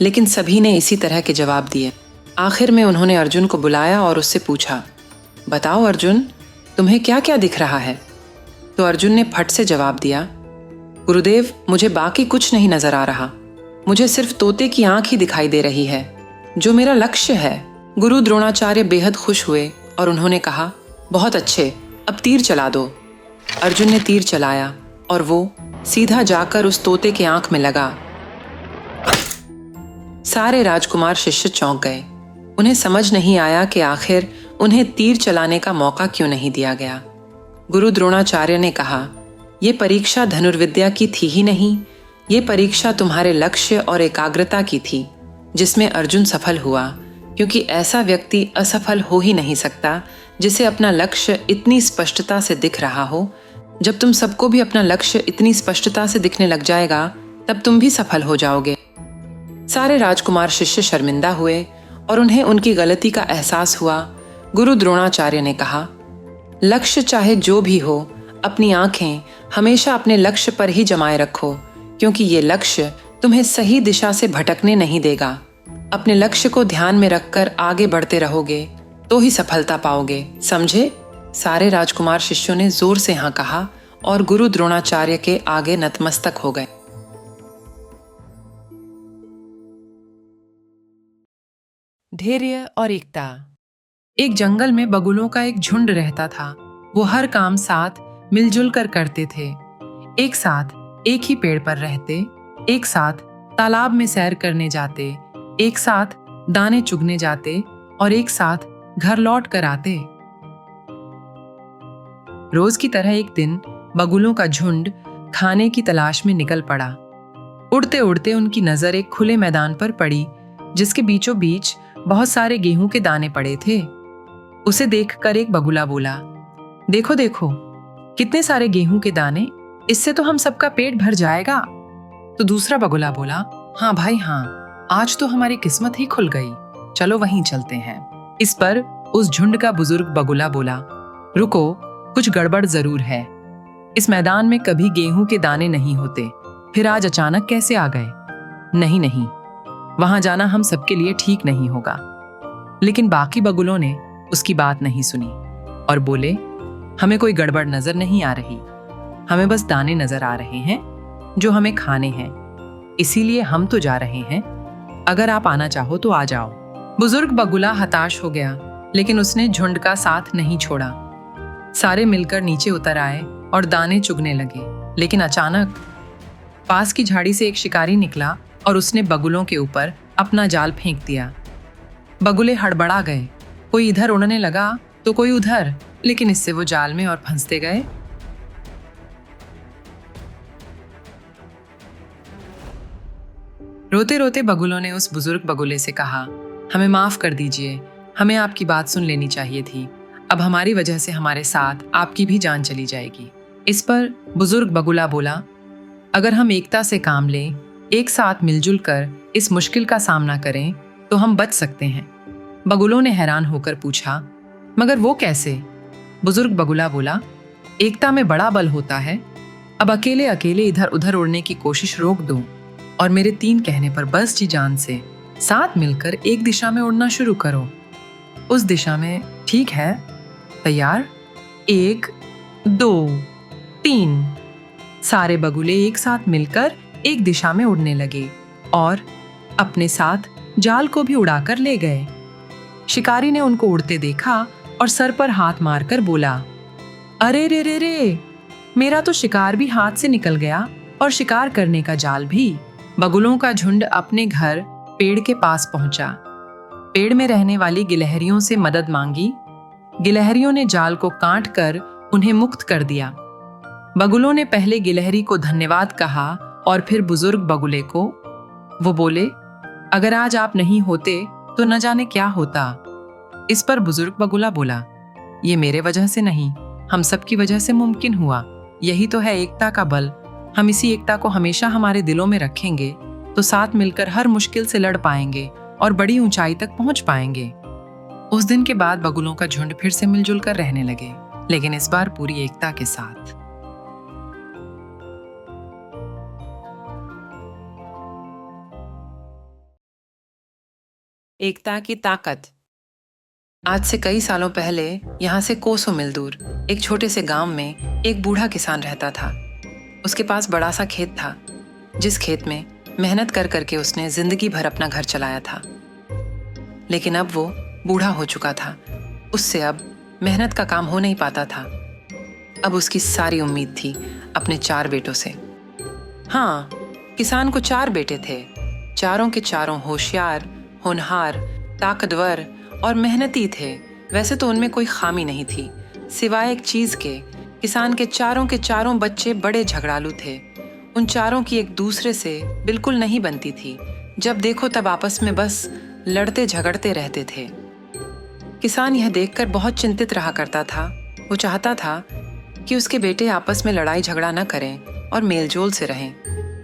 लेकिन सभी ने इसी तरह के जवाब दिए। आखिर में उन्होंने अर्जुन को बुलाया और उससे पूछा, बताओ अर्जुन, तुम्हें क्या क्या दिख रहा है? तो अर्जुन ने फट से जवाब दिया, गुरुदेव, मुझे बाकी कुछ नहीं नजर आ रहा। मुझे सिर्फ तोते की आंख ही दिखाई दे रही है, जो मेरा लक्ष्य है। गुरु द्रोणाचार्य बेहद खुश हुए और उन्होंने कहा, बहुत अच्छे, अब तीर चला दो। अर्जुन ने तीर चलाया और वो सीधा जाकर उस तोते के आंख में लगा। सारे राजकुमार शिष्य चौंक गए। उन्हें समझ नहीं आया कि आखिर उन्हें तीर चलाने का मौका क्यों नहीं दिया गया। गुरु द्रोणाचार्य ने कहा, यह परीक्षा धनुर्विद्या की थी ही नहीं, ये परीक्षा तुम्हारे लक्ष्य और एकाग्रता की थी, जिसमें अर्जुन सफल हुआ, क्योंकि ऐसा व्यक्ति असफल हो ही नहीं सकता जिसे अपना लक्ष्य इतनी स्पष्टता से दिख रहा हो। जब तुम सबको भी अपना लक्ष्य इतनी स्पष्टता से दिखने लग जाएगा, तब तुम भी सफल हो जाओगे। सारे राजकुमार शिष्य शर्मिंदा हुए और उन्हें उनकी गलती का एहसास हुआ। गुरु द्रोणाचार्य ने कहा, लक्ष्य चाहे जो भी हो, अपनी आंखें हमेशा अपने लक्ष्य पर ही जमाए रखो, क्योंकि ये लक्ष्य तुम्हें सही दिशा से भटकने नहीं देगा। अपने लक्ष्य को ध्यान में रखकर आगे बढ़ते रहोगे तो ही सफलता पाओगे, समझे? सारे राजकुमार शिष्यों ने जोर से हाँ कहा और गुरु द्रोणाचार्य के आगे नतमस्तक हो गए। धैर्य और एकता। एक जंगल में बगुलों का एक झुंड रहता था। वो हर काम साथ मिलजुल कर करते थे। एक साथ एक ही पेड़ पर रहते, एक साथ तालाब में सैर करने जाते, एक साथ दाने चुगने जाते और एक साथ घर लौट कर आते। रोज की तरह एक दिन बगुलों का झुंड खाने की तलाश में निकल पड़ा। उड़ते उड़ते उनकी नजर एक खुले मैदान पर पड़ी, जिसके बीचों बीच बहुत सारे गेहूं के दाने पड़े थे। उसे देखकर एक बगुला बोला, देखो देखो, कितने सारे गेहूं के दाने, इससे तो हम सबका पेट भर जाएगा। तो दूसरा बगुला बोला, हाँ भाई हाँ, आज तो हमारी किस्मत ही खुल गई, चलो वहीं चलते हैं। इस पर उस झुंड का बुजुर्ग बगुला बोला, रुको, कुछ गड़बड़ जरूर है। इस मैदान में कभी गेहूं के दाने नहीं होते, फिर आज अचानक कैसे आ गए? नहीं नहीं, वहां जाना हम सबके लिए ठीक नहीं होगा। लेकिन बाकी बगुलों ने उसकी बात नहीं सुनी और बोले, हमें कोई गड़बड़ नजर नहीं आ रही, हमें बस दाने नजर आ रहे हैं जो हमें खाने हैं, इसीलिए हम तो जा रहे हैं। अगर आप आना चाहो तो आ जाओ। बुजुर्ग बगुला हताश हो गया, लेकिन उसने झुंड का साथ नहीं छोड़ा। सारे मिलकर नीचे उतर आए और दाने चुगने लगे। लेकिन अचानक पास की झाड़ी से एक शिकारी निकला और उसने बगुलों के ऊपर अपना जाल फेंक दिया। बगुले हड़बड़ा गए, कोई इधर उड़ने लगा तो कोई उधर, लेकिन इससे वो जाल में और फंसते गए। रोते रोते बगुलों ने उस बुजुर्ग बगुले से कहा, हमें माफ कर दीजिए, हमें आपकी बात सुन लेनी चाहिए थी। अब हमारी वजह से हमारे साथ आपकी भी जान चली जाएगी। इस पर बुजुर्ग बगुला बोला, अगर हम एकता से काम लें, एक साथ मिलजुल कर इस मुश्किल का सामना करें, तो हम बच सकते हैं। बगुलों ने हैरान होकर पूछा, मगर वो कैसे? बुजुर्ग बगुला बोला, एकता में बड़ा बल होता है। अब अकेले अकेले इधर उधर उड़ने की कोशिश रोक दो और मेरे 3 कहने पर बस जी जान से साथ मिलकर एक दिशा में उड़ना शुरू करो। उस दिशा में, ठीक है? तैयार? 1 2 3। सारे बगुले एक साथ मिलकर एक दिशा में उड़ने लगे और अपने साथ जाल को भी उड़ाकर ले गए। शिकारी ने उनको उड़ते देखा और सर पर हाथ मारकर बोला, अरे रे रे रे, मेरा तो शिकार भी हाथ से निकल गया और शिकार करने का जाल भी। बगुलों का झुंड अपने घर पेड़ के पास पहुंचा। पेड़ में रहने वाली गिलहरियों से मदद मांगी। गिलहरियों ने जाल को काट कर उन्हें मुक्त कर दिया। बगुलों ने पहले गिलहरी को धन्यवाद कहा और फिर बुजुर्ग बगुले को। वो बोले, अगर आज आप नहीं होते तो न जाने क्या होता। इस पर बुजुर्ग बगुला बोला, ये मेरे वजह से नहीं, हम सबकी वजह से मुमकिन हुआ। यही तो है एकता का बल। हम इसी एकता को हमेशा हमारे दिलों में रखेंगे तो साथ मिलकर हर मुश्किल से लड़ पाएंगे और बड़ी ऊंचाई तक पहुंच पाएंगे। उस दिन के बाद बगुलों का झुंड फिर से मिलजुल कर रहने लगे, लेकिन इस बार पूरी एकता के साथ। एकता की ताकत। आज से कई सालों पहले यहाँ से कोसों मील दूर एक छोटे से गांव में एक बूढ़ा किसान रहता था। उसके पास बड़ा सा खेत था, जिस खेत में मेहनत कर करके उसने जिंदगी भर अपना घर चलाया था, लेकिन अब वो बूढ़ा हो चुका था। उससे अब मेहनत का काम हो नहीं पाता था। अब उसकी सारी उम्मीद थी अपने 4 बेटों से। हाँ, किसान को 4 बेटे थे। चारों के चारों होशियार, होनहार, ताकतवर और मेहनती थे। वैसे तो उनमें कोई खामी नहीं थी, सिवाय एक चीज के। किसान के चारों बच्चे बड़े झगड़ालू थे। उन चारों की एक दूसरे से बिल्कुल नहीं बनती थी। जब देखो तब आपस में बस लड़ते झगड़ते रहते थे। किसान यह देखकर बहुत चिंतित रहा करता था। वो चाहता था कि उसके बेटे आपस में लड़ाई झगड़ा न करें और मेलजोल से रहें,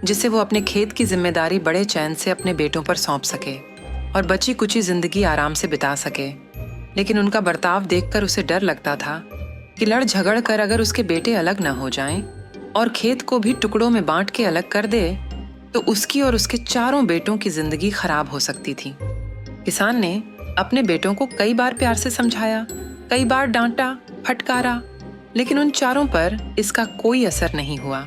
जिससे वो अपने खेत की जिम्मेदारी बड़े चैन से अपने बेटों पर सौंप सके और बची कुची जिंदगी आराम से बिता सके। लेकिन उनका बर्ताव देखकर उसे डर लगता था कि लड़ झगड़ कर अगर उसके बेटे अलग न हो जाएं और खेत को भी टुकड़ों में बांट के अलग कर दे तो उसकी और उसके चारों बेटों की जिंदगी खराब हो सकती थी। किसान ने अपने बेटों को कई बार प्यार से समझाया, कई बार डांटा, फटकारा, लेकिन उन चारों पर इसका कोई असर नहीं हुआ।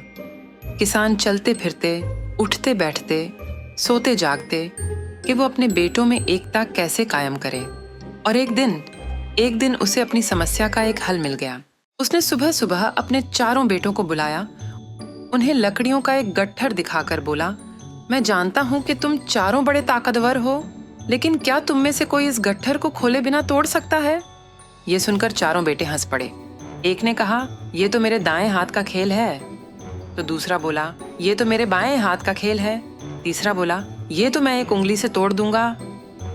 किसान चलते फिरते, उठते बैठते, सोते जागते कि वो अपने बेटों में एकता कैसे कायम करे। और एक दिन उसे अपनी समस्या का एक हल मिल गया। उसने सुबह सुबह अपने चारों बेटों को बुलाया, उन्हें लकड़ियों का एक गट्ठर दिखाकर बोला, मैं जानता हूं कि तुम चारों बड़े ताकतवर हो, लेकिन क्या तुम में से कोई इस गट्ठर को खोले बिना तोड़ सकता है? ये सुनकर चारों बेटे हंस पड़े। एक ने कहा, ये तो मेरे दाएं हाथ का खेल है। तो दूसरा बोला, ये तो मेरे बाएं हाथ का खेल है। तीसरा बोला, ये तो मैं एक उंगली से तोड़ दूंगा।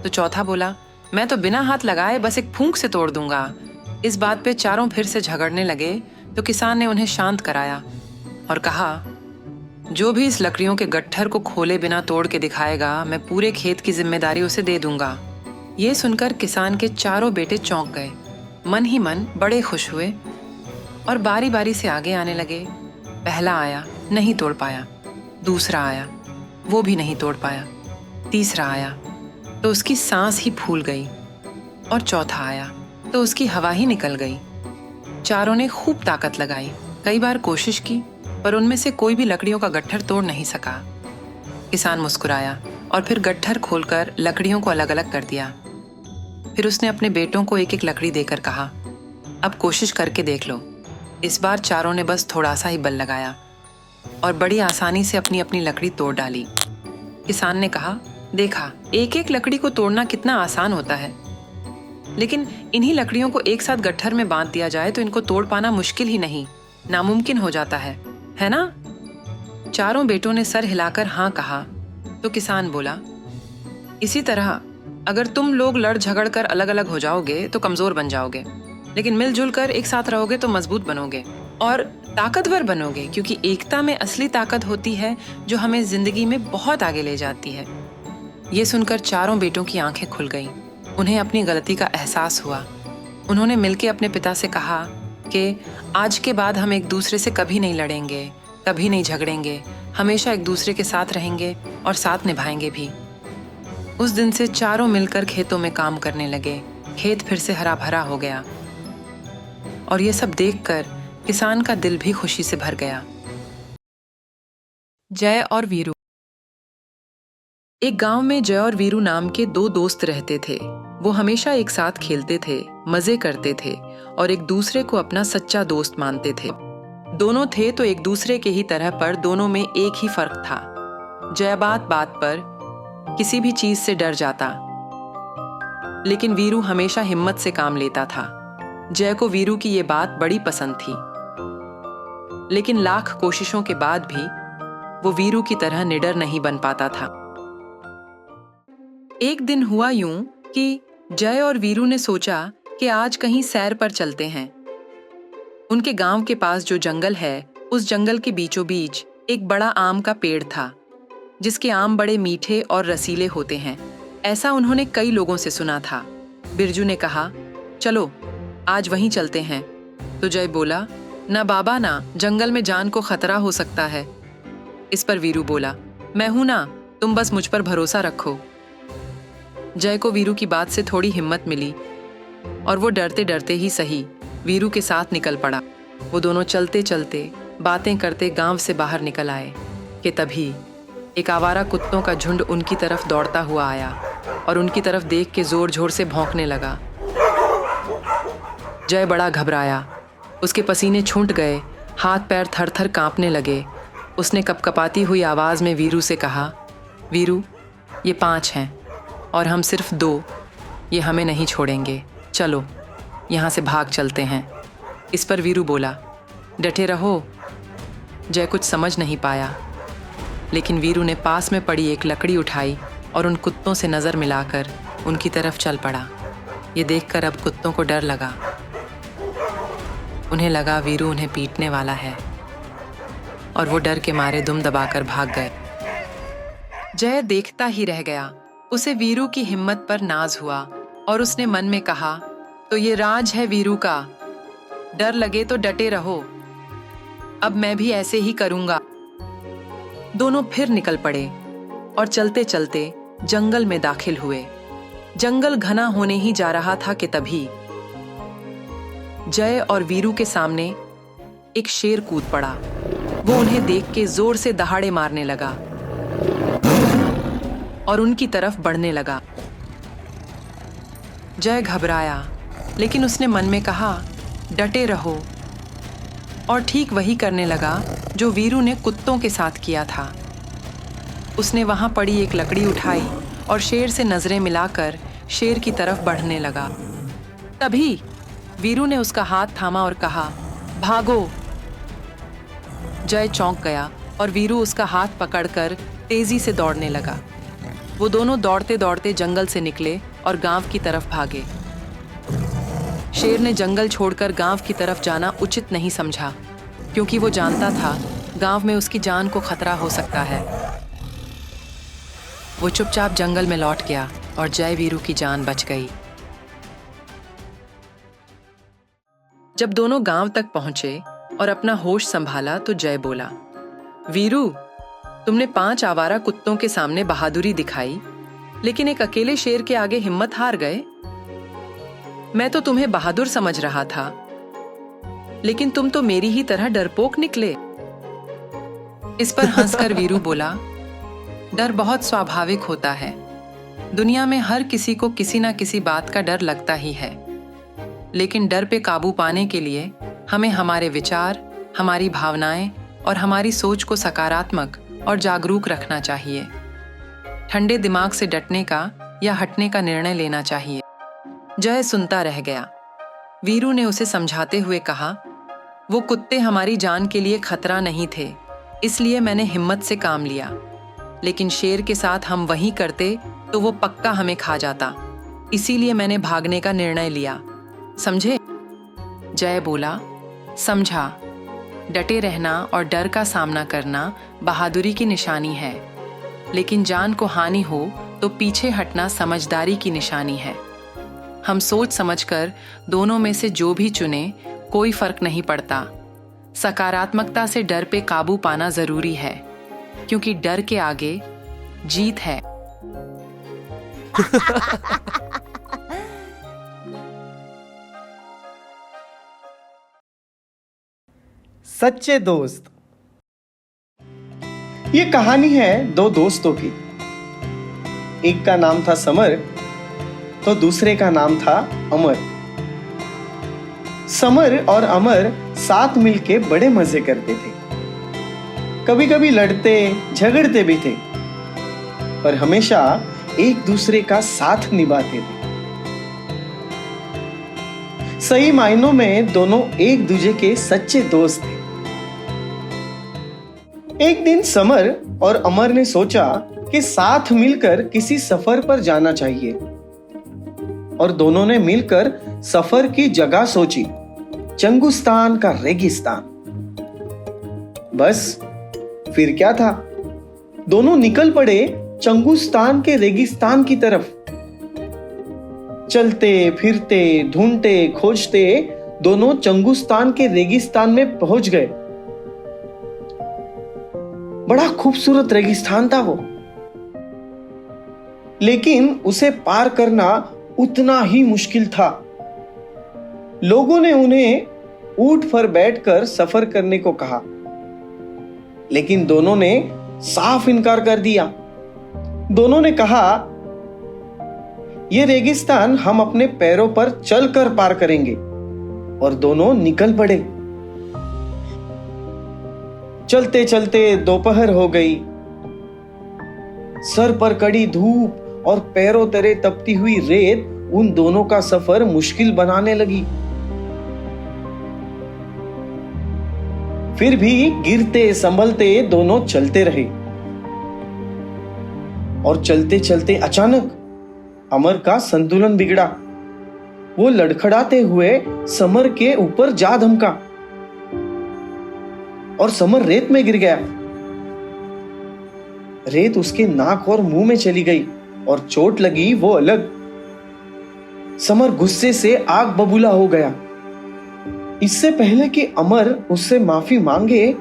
तो चौथा बोला, मैं तो बिना हाथ लगाए बस एक फूंक से तोड़ दूंगा। इस बात पे चारों फिर से झगड़ने लगे। तो किसान ने उन्हें शांत कराया और कहा, जो भी इस लकड़ियों के गट्ठर को खोले बिना तोड़ के दिखाएगा, मैं पूरे खेत की जिम्मेदारी उसे दे दूंगा। ये सुनकर किसान के चारों बेटे चौंक गए, मन ही मन बड़े खुश हुए और बारी बारी से आगे आने लगे। पहला आया, नहीं तोड़ पाया। दूसरा आया, वो भी नहीं तोड़ पाया। तीसरा आया तो उसकी सांस ही फूल गई और चौथा आया तो उसकी हवा ही निकल गई। चारों ने खूब ताकत लगाई, कई बार कोशिश की, पर उनमें से कोई भी लकड़ियों का गट्ठर तोड़ नहीं सका। किसान मुस्कुराया और फिर गट्ठर खोलकर लकड़ियों को अलग अलग कर दिया। फिर उसने अपने बेटों को एक एक लकड़ी देकर कहा, अब कोशिश करके देख लो। इस बार चारों ने बस थोड़ा सा ही बल लगाया और बड़ी आसानी से अपनी अपनी लकड़ी तोड़ डाली। किसान ने कहा, देखा, एक एक लकड़ी को तोड़ना कितना आसान होता है, लेकिन इन्हीं लकड़ियों को एक साथ गट्ठर में बांध दिया जाए तो इनको तोड़ पाना मुश्किल ही नहीं, नामुमकिन हो जाता है ना? चारों बेटों ने सर हिलाकर हाँ कहा। तो किसान बोला, इसी तरह अगर तुम लोग लड़ झगड़ कर अलग अलग हो जाओगे तो कमजोर बन जाओगे, लेकिन मिलजुल कर एक साथ रहोगे तो मजबूत बनोगे और ताकतवर बनोगे, क्योंकि एकता में असली ताकत होती है जो हमें जिंदगी में बहुत आगे ले जाती है। ये सुनकर चारों बेटों की आंखें खुल गईं। उन्हें अपनी गलती का एहसास हुआ। उन्होंने मिलकर अपने पिता से कहा कि आज के बाद हम एक दूसरे से कभी नहीं लड़ेंगे, कभी नहीं झगड़ेंगे, हमेशा एक दूसरे के साथ रहेंगे और साथ निभाएंगे भी। उस दिन से चारों मिलकर खेतों में काम करने लगे। खेत फिर से हरा भरा हो गया और ये सब देखकर किसान का दिल भी खुशी से भर गया। जय और वीरू। एक गांव में जय और वीरू नाम के 2 दोस्त रहते थे। वो हमेशा एक साथ खेलते थे, मजे करते थे और एक दूसरे को अपना सच्चा दोस्त मानते थे। दोनों थे तो एक दूसरे के ही तरह, पर दोनों में एक ही फर्क था। जय बात बात पर किसी भी चीज से डर जाता, लेकिन वीरू हमेशा हिम्मत से काम लेता था। जय को वीरू की ये बात बड़ी पसंद थी, लेकिन लाख कोशिशों के बाद भी वो वीरू की तरह निडर नहीं बन पाता था। एक दिन हुआ यूं कि जय और वीरू ने सोचा कि आज कहीं सैर पर चलते हैं। उनके गांव के पास जो जंगल है, उस जंगल के बीचों बीच एक बड़ा आम का पेड़ था, जिसके आम बड़े मीठे और रसीले होते हैं। ऐसा उन्होंने कई लोगों से सुना था। बिरजू ने कहा, चलो आज वहीं चलते हैं। तो जय बोला, ना बाबा ना, जंगल में जान को खतरा हो सकता है। इस पर वीरू बोला, मैं हूं ना, तुम बस मुझ पर भरोसा रखो। जय को वीरू की बात से थोड़ी हिम्मत मिली और वो डरते डरते ही सही वीरू के साथ निकल पड़ा। वो दोनों चलते चलते बातें करते गांव से बाहर निकल आए कि तभी एक आवारा कुत्तों का झुंड उनकी तरफ दौड़ता हुआ आया और उनकी तरफ देख के जोर जोर से भौंकने लगा। जय बड़ा घबराया, उसके पसीने छूट गए, हाथ पैर थर थर कांपने लगे। उसने कपकपाती हुई आवाज़ में वीरू से कहा, वीरू, ये 5 हैं और हम सिर्फ 2, ये हमें नहीं छोड़ेंगे, चलो यहाँ से भाग चलते हैं। इस पर वीरू बोला, डटे रहो। जय कुछ समझ नहीं पाया, लेकिन वीरू ने पास में पड़ी एक लकड़ी उठाई और उन कुत्तों से नज़र मिलाकर उनकी तरफ चल पड़ा। ये देखकर अब कुत्तों को डर लगा। उन्हें लगा वीरू उन्हें पीटने वाला है और वो डर के मारे दुम दबाकर भाग गए। जय देखता ही रह गया। उसे वीरू की हिम्मत पर नाज हुआ और उसने मन में कहा, तो ये राज है वीरू का, डर लगे तो डटे रहो, अब मैं भी ऐसे ही करूंगा। दोनों फिर निकल पड़े और चलते चलते जंगल में दाखिल हुए। जंगल घना होने ही जा रहा था कि तभी जय और वीरू के सामने एक शेर कूद पड़ा। वो उन्हें देख के जोर से दहाड़े मारने लगा और उनकी तरफ बढ़ने लगा। जय घबराया, लेकिन उसने मन में कहा, डटे रहो, और ठीक वही करने लगा जो वीरू ने कुत्तों के साथ किया था। उसने वहां पड़ी एक लकड़ी उठाई और शेर से नजरें मिलाकर शेर की तरफ बढ़ने लगा। तभी वीरू ने उसका हाथ थामा और कहा, भागो। जय चौंक गया और वीरू उसका हाथ पकड़कर तेजी से दौड़ने लगा। वो दोनों दौड़ते दौड़ते जंगल से निकले और गांव की तरफ भागे। शेर ने जंगल छोड़कर गांव की तरफ जाना उचित नहीं समझा, क्योंकि वो जानता था गांव में उसकी जान को खतरा हो सकता है। वो चुपचाप जंगल में लौट गया और जय वीरू की जान बच गई। जब दोनों गांव तक पहुंचे और अपना होश संभाला तो जय बोला, वीरू, तुमने 5 आवारा कुत्तों के सामने बहादुरी दिखाई, लेकिन एक अकेले शेर के आगे हिम्मत हार गए। मैं तो तुम्हें बहादुर समझ रहा था, लेकिन तुम तो मेरी ही तरह डरपोक निकले। इस पर हंसकर वीरू बोला, डर बहुत स्वाभाविक होता है। दुनिया में हर किसी को किसी ना किसी बात का डर लगता ही है, लेकिन डर पे काबू पाने के लिए हमें हमारे विचार, हमारी भावनाएं और हमारी सोच को सकारात्मक और जागरूक रखना चाहिए। ठंडे दिमाग से डटने का या हटने का निर्णय लेना चाहिए। जय सुनता रह गया। वीरू ने उसे समझाते हुए कहा, वो कुत्ते हमारी जान के लिए खतरा नहीं थे, इसलिए मैंने हिम्मत से काम लिया, लेकिन शेर के साथ हम वही करते तो वो पक्का हमें खा जाता, इसीलिए मैंने भागने का निर्णय लिया, समझे? जय बोला, समझा। डटे रहना और डर का सामना करना बहादुरी की निशानी है, लेकिन जान को हानि हो तो पीछे हटना समझदारी की निशानी है। हम सोच समझकर दोनों में से जो भी चुने, कोई फर्क नहीं पड़ता। सकारात्मकता से डर पे काबू पाना जरूरी है, क्योंकि डर के आगे जीत है। सच्चे दोस्त। ये कहानी है 2 दोस्तों की। एक का नाम था समर तो दूसरे का नाम था अमर। समर और अमर साथ मिलके बड़े मजे करते थे। कभी कभी लड़ते झगड़ते भी थे, पर हमेशा एक दूसरे का साथ निभाते थे। सही मायनों में दोनों एक दूसरे के सच्चे दोस्त थे। एक दिन समर और अमर ने सोचा कि साथ मिलकर किसी सफर पर जाना चाहिए, और दोनों ने मिलकर सफर की जगह सोची, चंगुस्तान का रेगिस्तान। बस फिर क्या था, दोनों निकल पड़े चंगुस्तान के रेगिस्तान की तरफ। चलते फिरते ढूंढते खोजते दोनों चंगुस्तान के रेगिस्तान में पहुंच गए। बड़ा खूबसूरत रेगिस्तान था वो, लेकिन उसे पार करना उतना ही मुश्किल था। लोगों ने उन्हें ऊंट पर बैठकर सफर करने को कहा, लेकिन दोनों ने साफ इनकार कर दिया। दोनों ने कहा, यह रेगिस्तान हम अपने पैरों पर चलकर पार करेंगे। और दोनों निकल पड़े। चलते चलते दोपहर हो गई। सर पर कड़ी धूप और पैरों तले तपती हुई रेत उन दोनों का सफर मुश्किल बनाने लगी। फिर भी गिरते संभलते दोनों चलते रहे। और चलते चलते अचानक अमर का संतुलन बिगड़ा। वो लड़खड़ाते हुए समर के ऊपर जा धमका और समर रेत में गिर गया। रेत उसके नाक और मुंह में चली गई और चोट लगी वो अलग। समर गुस्से से आग बबूला हो गया। इससे पहले कि अमर उससे माफी मांगे,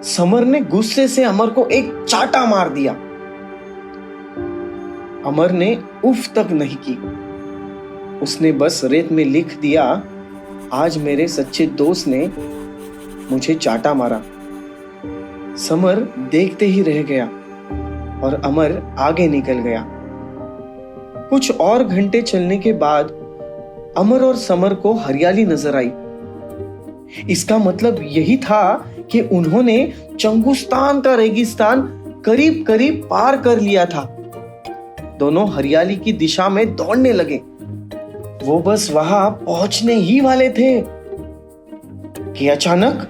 समर ने गुस्से से अमर को एक चाटा मार दिया। अमर ने उफ तक नहीं की। उसने बस रेत में लिख दिया, आज मेरे सच्चे दोस्त ने मुझे चाटा मारा। समर देखते ही रह गया और अमर आगे निकल गया। कुछ और घंटे चलने के बाद अमर और समर को हरियाली नजर आई। इसका मतलब यही था कि उन्होंने चंगुस्तान का रेगिस्तान करीब करीब पार कर लिया था। दोनों हरियाली की दिशा में दौड़ने लगे। वो बस वहां पहुंचने ही वाले थे कि अचानक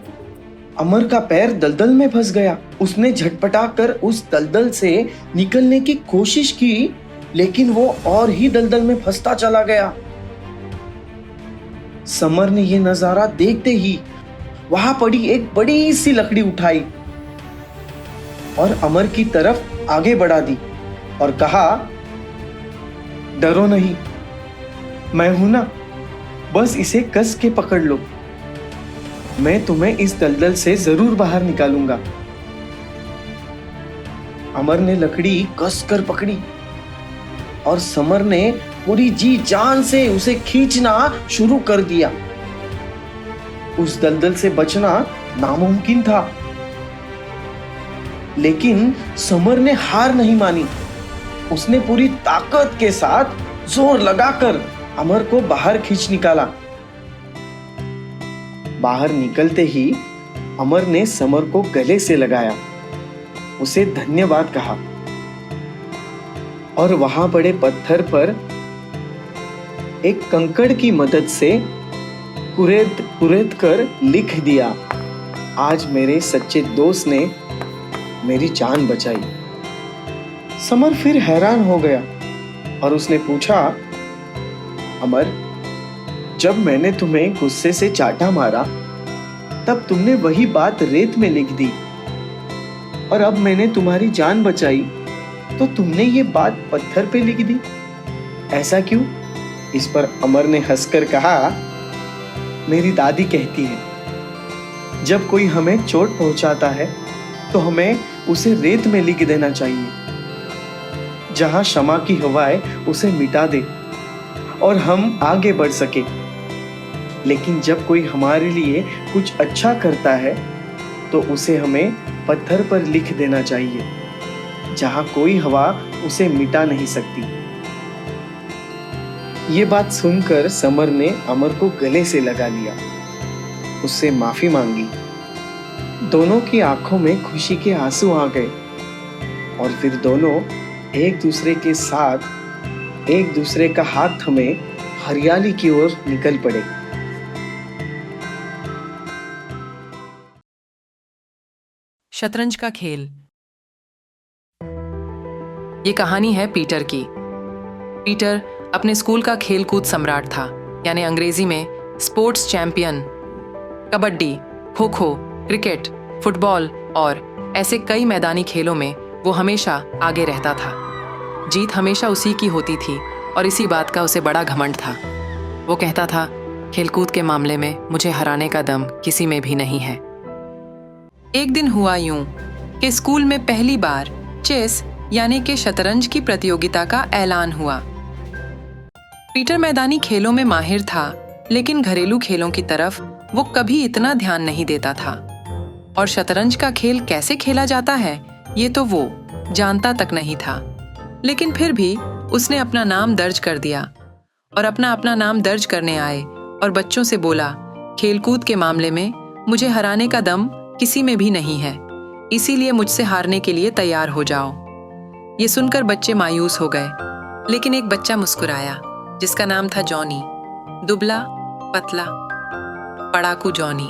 अमर का पैर दलदल में फंस गया। उसने झटपटाकर उस दलदल से निकलने की कोशिश की, लेकिन वो और ही दलदल में फंसता चला गया। समर ने यह नजारा देखते ही वहां पड़ी एक बड़ी सी लकड़ी उठाई और अमर की तरफ आगे बढ़ा दी और कहा, डरो नहीं, मैं हूं ना, बस इसे कस के पकड़ लो। मैं तुम्हें इस दलदल से जरूर बाहर निकालूंगा। अमर ने लकड़ी कस कर पकड़ी और समर ने पूरी जी जान से उसे खींचना शुरू कर दिया। उस दलदल से बचना नामुमकिन था, लेकिन समर ने हार नहीं मानी। उसने पूरी ताकत के साथ जोर लगाकर अमर को बाहर खींच निकाला। बाहर निकलते ही अमर ने समर को गले से लगाया, उसे धन्यवाद कहा और वहां पड़े पत्थर पर एक कंकड़ की मदद से कुरेद कुरेद कर लिख दिया, आज मेरे सच्चे दोस्त ने मेरी जान बचाई। समर फिर हैरान हो गया और उसने पूछा, अमर, जब मैंने तुम्हें गुस्से से चाटा मारा तब तुमने वही बात रेत में लिख दी, और अब मैंने तुम्हारी जान बचाई तो तुमने ये बात पत्थर पे लिख दी, ऐसा क्यों? इस पर अमर ने हंसकर कहा, मेरी दादी कहती है, जब कोई हमें चोट पहुंचाता है तो हमें उसे रेत में लिख देना चाहिए, जहां क्षमा की हवाएं उसे मिटा दे और हम आगे बढ़ सके। लेकिन जब कोई हमारे लिए कुछ अच्छा करता है तो उसे हमें पत्थर पर लिख देना चाहिए, जहां कोई हवा उसे मिटा नहीं सकती। ये बात सुनकर समर ने अमर को गले से लगा लिया, उससे माफी मांगी। दोनों की आंखों में खुशी के आंसू आ गए और फिर दोनों एक दूसरे के साथ एक दूसरे का हाथ थमे हरियाली की ओर निकल पड़े। शतरंज का खेल। ये कहानी है पीटर की। पीटर अपने स्कूल का खेलकूद सम्राट था, यानी अंग्रेजी में sports champion. Kabaddi, kho kho, cricket, football और ऐसे कई मैदानी खेलों में वो हमेशा आगे रहता था। जीत हमेशा उसी की होती थी और इसी बात का उसे बड़ा घमंड था। वो कहता था, खेलकूद के मामले में मुझे हराने का दम किसी में भी नहीं है। एक दिन हुआ यूं कि स्कूल में पहली बार चेस यानी कि शतरंज की प्रतियोगिता का ऐलान हुआ। पीटर मैदानी खेलों में माहिर था, लेकिन घरेलू खेलों की तरफ वो कभी इतना ध्यान नहीं देता था। और शतरंज का खेल कैसे खेला जाता है ये तो वो जानता तक नहीं था, लेकिन फिर भी उसने अपना नाम दर्ज कर दिया और अपना नाम दर्ज करने आए और बच्चों से बोला, खेलकूद के मामले में मुझे हराने का दम किसी में भी नहीं है, इसीलिए मुझसे हारने के लिए तैयार हो जाओ। ये सुनकर बच्चे मायूस हो गए, लेकिन एक बच्चा मुस्कुराया जिसका नाम था जॉनी, दुबला पतला पढ़ाकू जॉनी।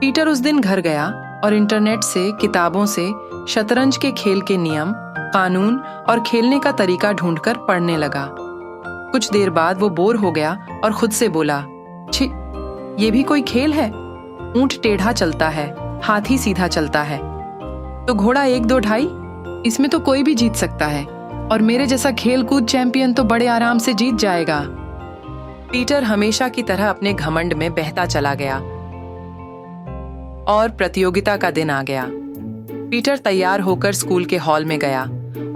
पीटर उस दिन घर गया और इंटरनेट से, किताबों से शतरंज के खेल के नियम, कानून और खेलने का तरीका ढूंढकर पढ़ने लगा। कुछ देर बाद वो बोर हो गया और खुद से बोला, छी, ये भी कोई खेल है? ऊंट टेढ़ा चलता है, हाथी सीधा चलता है, तो घोड़ा 1 2 ढाई, इसमें तो कोई भी जीत सकता है और मेरे जैसा खेल कूद चैंपियन तो बड़े आराम से जीत जाएगा। पीटर हमेशा की तरह अपने घमंड में बहता चला गया और प्रतियोगिता का दिन आ गया। पीटर तैयार होकर स्कूल के हॉल में गया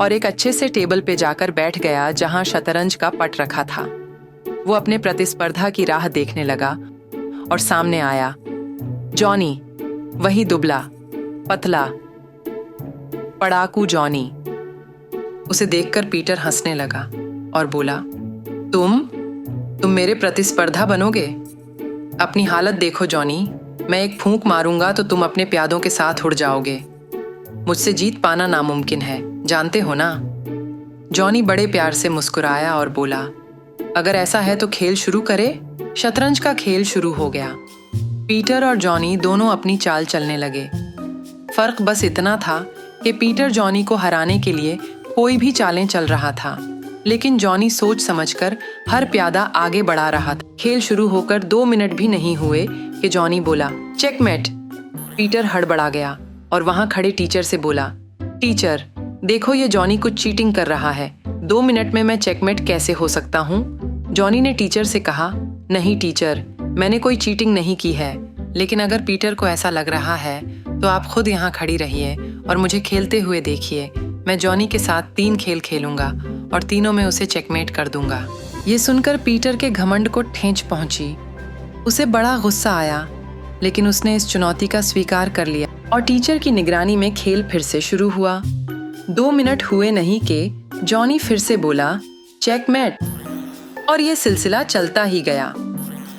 और एक अच्छे से टेबल पे जाकर बैठ गया जहां शतरंज का पट रखा था। वो अपने प्रतिस्पर्धा की राह देखने लगा और सामने आया जॉनी, वही दुबला पतला पढ़ाकू जॉनी। उसे देखकर पीटर हंसने लगा और बोला, तुम मेरे प्रतिस्पर्धा बनोगे? अपनी हालत देखो जॉनी, मैं एक फूंक मारूंगा तो तुम अपने प्यादों के साथ उड़ जाओगे। मुझसे जीत पाना नामुमकिन है, जानते हो ना? जॉनी बड़े प्यार से मुस्कुराया और बोला, अगर ऐसा है तो खेल शुरू करे। शतरंज का खेल शुरू हो गया। पीटर और जॉनी दोनों अपनी चाल चलने लगे। फर्क बस इतना था कि पीटर जॉनी को हराने के लिए कोई भी चालें चल रहा था, लेकिन जॉनी सोच समझकर हर प्यादा आगे बढ़ा रहा था। खेल शुरू होकर 2 मिनट भी नहीं हुए कि जॉनी बोला, चेकमेट। पीटर हड़बड़ा गया और वहां खड़े टीचर से बोला, टीचर देखो, ये जॉनी कुछ चीटिंग कर रहा है, 2 मिनट में मैं चेकमेट कैसे हो सकता हूँ? जॉनी ने टीचर से कहा, नहीं टीचर, मैंने कोई चीटिंग नहीं की है, लेकिन अगर पीटर को ऐसा लग रहा है तो आप खुद यहाँ खड़ी रहिए और मुझे खेलते हुए देखिए। मैं जॉनी के साथ 3 खेल खेलूंगा और तीनों में उसे चेकमेट कर दूंगा। ये सुनकर पीटर के घमंड को ठेंच पहुंची। उसे बड़ा गुस्सा आया, लेकिन उसने इस चुनौती का स्वीकार कर लिया और टीचर की निगरानी में खेल फिर से शुरू हुआ। 2 मिनट हुए नहीं कि जॉनी फिर से बोला, चेकमेट, और ये सिलसिला चलता ही गया।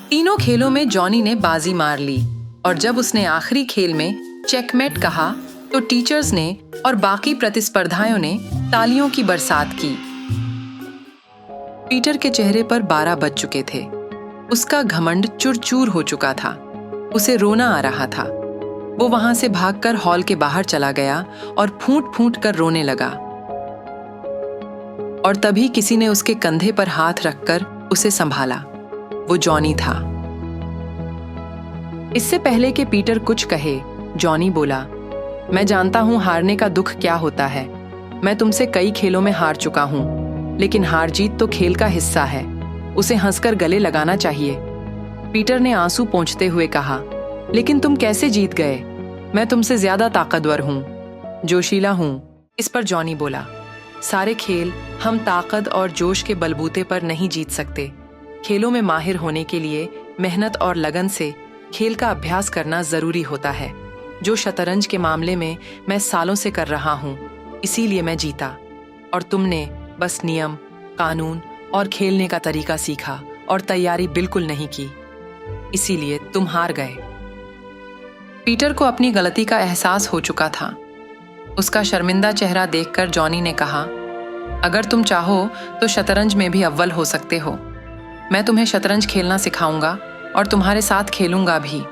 तीनों खेलों में जॉनी ने बाजी मार ली और जब उसने आखिरी खेल में चेकमेट कहा तो टीचर्स ने और बाकी प्रतिस्पर्धाओं ने तालियों की बरसात की। पीटर के चेहरे पर 12 बज चुके थे। उसका घमंड चूर-चूर हो चुका था। उसे रोना आ रहा था। वो वहां से भागकर हॉल के बाहर चला गया और फूंट-फूंट कर रोने लगा। और तभी किसी ने उसके कंधे पर हाथ रखकर उसे संभाला। वो जॉनी था। इससे पहले कि पीटर कुछ कहे, जॉनी बोला, मैं जानता हूं हारने का दुख क्या होता है। मैं तुमसे कई खेलों में हार चुका हूं, लेकिन हार जीत तो खेल का हिस्सा है। उसे हंसकर गले लगाना चाहिए। पीटर ने आंसू पोंछते हुए कहा, लेकिन तुम कैसे जीत गए? मैं तुमसे ज्यादा ताकतवर हूं, जोशीला हूं। इस पर जॉनी बोला, सारे खेल हम ताकत और जोश के बलबूते पर नहीं जीत सकते। खेलों में माहिर होने के लिए मेहनत और लगन से खेल का अभ्यास करना जरूरी होता है, जो शतरंज के मामले में मैं सालों से कर रहा हूं। इसीलिए मैं जीता और तुमने बस नियम, कानून और खेलने का तरीका सीखा और तैयारी बिल्कुल नहीं की, इसीलिए तुम हार गए। पीटर को अपनी गलती का एहसास हो चुका था। उसका शर्मिंदा चेहरा देखकर जॉनी ने कहा, अगर तुम चाहो तो शतरंज में भी अव्वल हो सकते हो। मैं तुम्हें शतरंज खेलना सिखाऊंगा और तुम्हारे साथ खेलूंगा भी।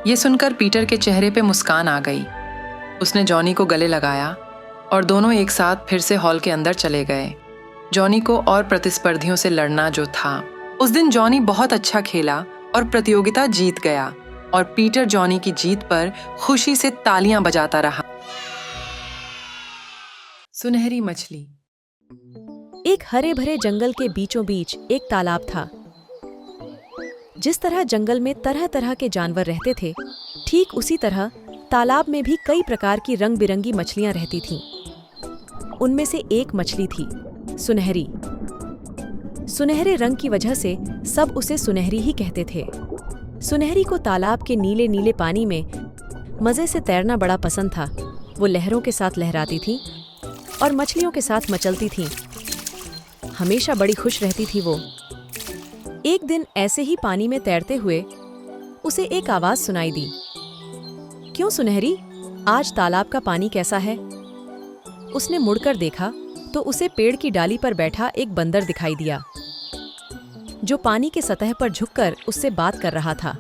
ये सुनकर पीटर के चेहरे पे मुस्कान आ गई। उसने जॉनी को गले लगाया और दोनों एक साथ फिर से हॉल के अंदर चले गए। जॉनी को और प्रतिस्पर्धियों से लड़ना जो था। उस दिन जॉनी बहुत अच्छा खेला और प्रतियोगिता जीत गया और पीटर जॉनी की जीत पर खुशी से तालियां बजाता रहा। सुनहरी मछली। एक हरे भरे जंगल के बीचों बीच एक तालाब था। जिस तरह जंगल में तरह तरह के जानवर रहते थे, ठीक उसी तरह तालाब में भी कई प्रकार की रंग बिरंगी मछलियां रहती थीं। उनमें से एक मछली थी सुनहरी। सुनहरे रंग की वजह से सब उसे सुनहरी ही कहते थे। सुनहरी को तालाब के नीले नीले पानी में मजे से तैरना बड़ा पसंद था वो लहरों के साथ लहराती थी और मछलियों के साथ मचलती थी। हमेशा बड़ी खुश रहती थी वो। एक दिन ऐसे ही पानी में तैरते हुए उसे एक आवाज सुनाई दी। क्यों सुनहरी, आज तालाब का पानी कैसा है? उसने मुड़कर देखा तो उसे पेड़ की डाली पर बैठा एक बंदर दिखाई दिया, जो पानी के सतह पर झुककर उससे बात कर रहा था।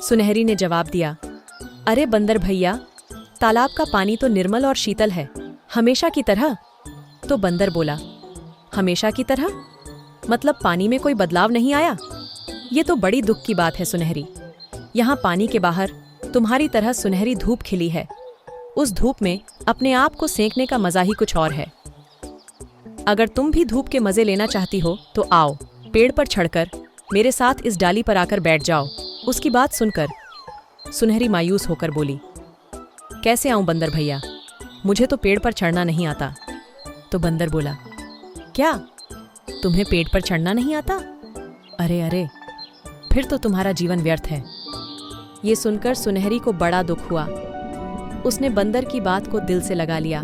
सुनहरी ने जवाब दिया, अरे बंदर भैया, तालाब का पानी तो निर्मल और शीतल है, हमेशा की तरह। तो बंदर बोला, हमेशा की तरह? मतलब पानी में कोई बदलाव नहीं आया? ये तो बड़ी दुख की बात है सुनहरी। यहाँ पानी के बाहर तुम्हारी तरह सुनहरी धूप खिली है। उस धूप में अपने आप को सेंकने का मजा ही कुछ और है। अगर तुम भी धूप के मजे लेना चाहती हो तो आओ, पेड़ पर चढ़कर मेरे साथ इस डाली पर आकर बैठ जाओ। उसकी बात सुनकर सुनहरी मायूस होकर बोली, कैसे आऊं बंदर भैया, मुझे तो पेड़ पर चढ़ना नहीं आता। तो बंदर बोला, क्या तुम्हें पेड़ पर चढ़ना नहीं आता? अरे अरे, फिर तो तुम्हारा जीवन व्यर्थ है। ये सुनकर सुनहरी को बड़ा दुख हुआ। उसने बंदर की बात को दिल से लगा लिया।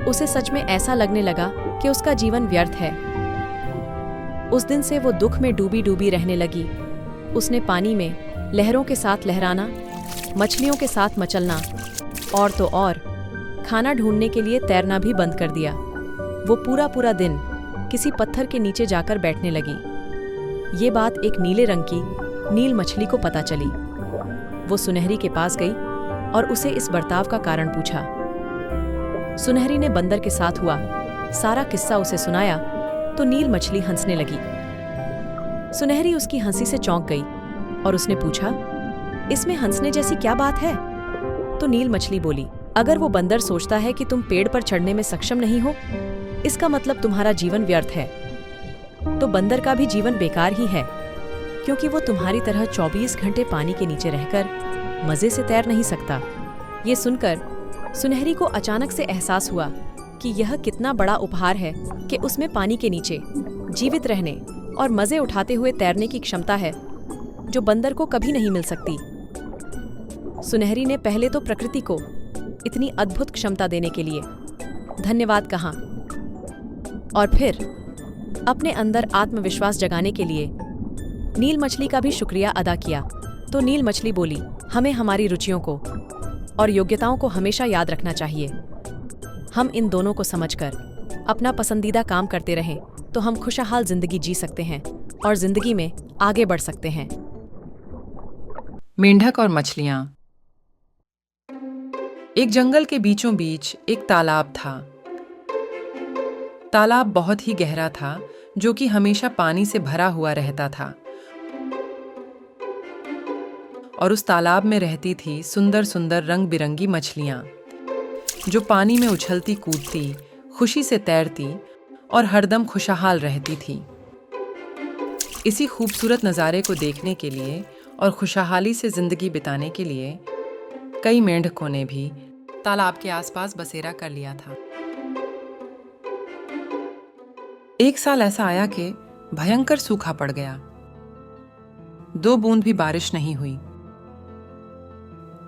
उसे सच में ऐसा लगने लगा कि उसका जीवन व्यर्थ है। उस दिन से वो दुख में डूबी डूबी रहने लगी। उसने पानी में लहरों के साथ लहराना, मछलियों के साथ मचलना और तो और खाना ढूंढने के लिए तैरना भी बंद कर दिया। वो पूरा पूरा दिन किसी पत्थर के नीचे जाकर बैठने लगी। ये बात एक नीले रंग की नील मछली को पता चली। वो सुनहरी के पास गई और उसे इस बर्ताव का कारण पूछा। सुनहरी ने बंदर के साथ हुआ सारा किस्सा उसे सुनाया तो नील मछली हंसने लगी। सुनहरी उसकी हंसी से चौंक गई और उसने पूछा, इसमें हंसने जैसी क्या बात है? तो नील मछली बोली, अगर वो बंदर सोचता है कि तुम पेड़ पर चढ़ने में सक्षम नहीं हो, इसका मतलब तुम्हारा जीवन व्यर्थ है। तो बंदर का भी जीवन बेकार ही है, क्योंकि वो तुम्हारी तरह 24 घंटे पानी के नीचे रहकर मजे से तैर नहीं सकता। ये सुनकर सुनहरी को अचानक से एहसास हुआ कि यह कितना बड़ा उपहार है कि उसमें पानी के नीचे जीवित रहने और मजे उठाते हुए तैरने की क्षमता है, जो बंदर को कभी नहीं मिल सकती। सुनहरी ने पहले तो प्रकृति को इतनी अद्भुत क्षमता देने के लिए धन्यवाद कहा और फिर अपने अंदर आत्मविश्वास जगाने के लिए नील मछली का भी शुक्रिया अदा किया। तो नील मछली बोली, हमें हमारी रुचियों को और योग्यताओं को हमेशा याद रखना चाहिए। हम इन दोनों को समझकर अपना पसंदीदा काम करते रहें तो हम खुशहाल जिंदगी जी सकते हैं और जिंदगी में आगे बढ़ सकते हैं। मेंढक और मछलियां। एक जंगल के बीचों बीच एक तालाब था। तालाब बहुत ही गहरा था, जो कि हमेशा पानी से भरा हुआ रहता था। और उस तालाब में रहती थी सुंदर सुंदर रंग बिरंगी मछलियां, जो पानी में उछलती कूदती, खुशी से तैरती और हरदम खुशहाल रहती थी। इसी खूबसूरत नज़ारे को देखने के लिए और खुशहाली से जिंदगी बिताने के लिए कई मेंढकों ने भी तालाब के आसपास बसेरा कर लिया था। एक साल ऐसा आया कि भयंकर सूखा पड़ गया। 2 बूंद भी बारिश नहीं हुई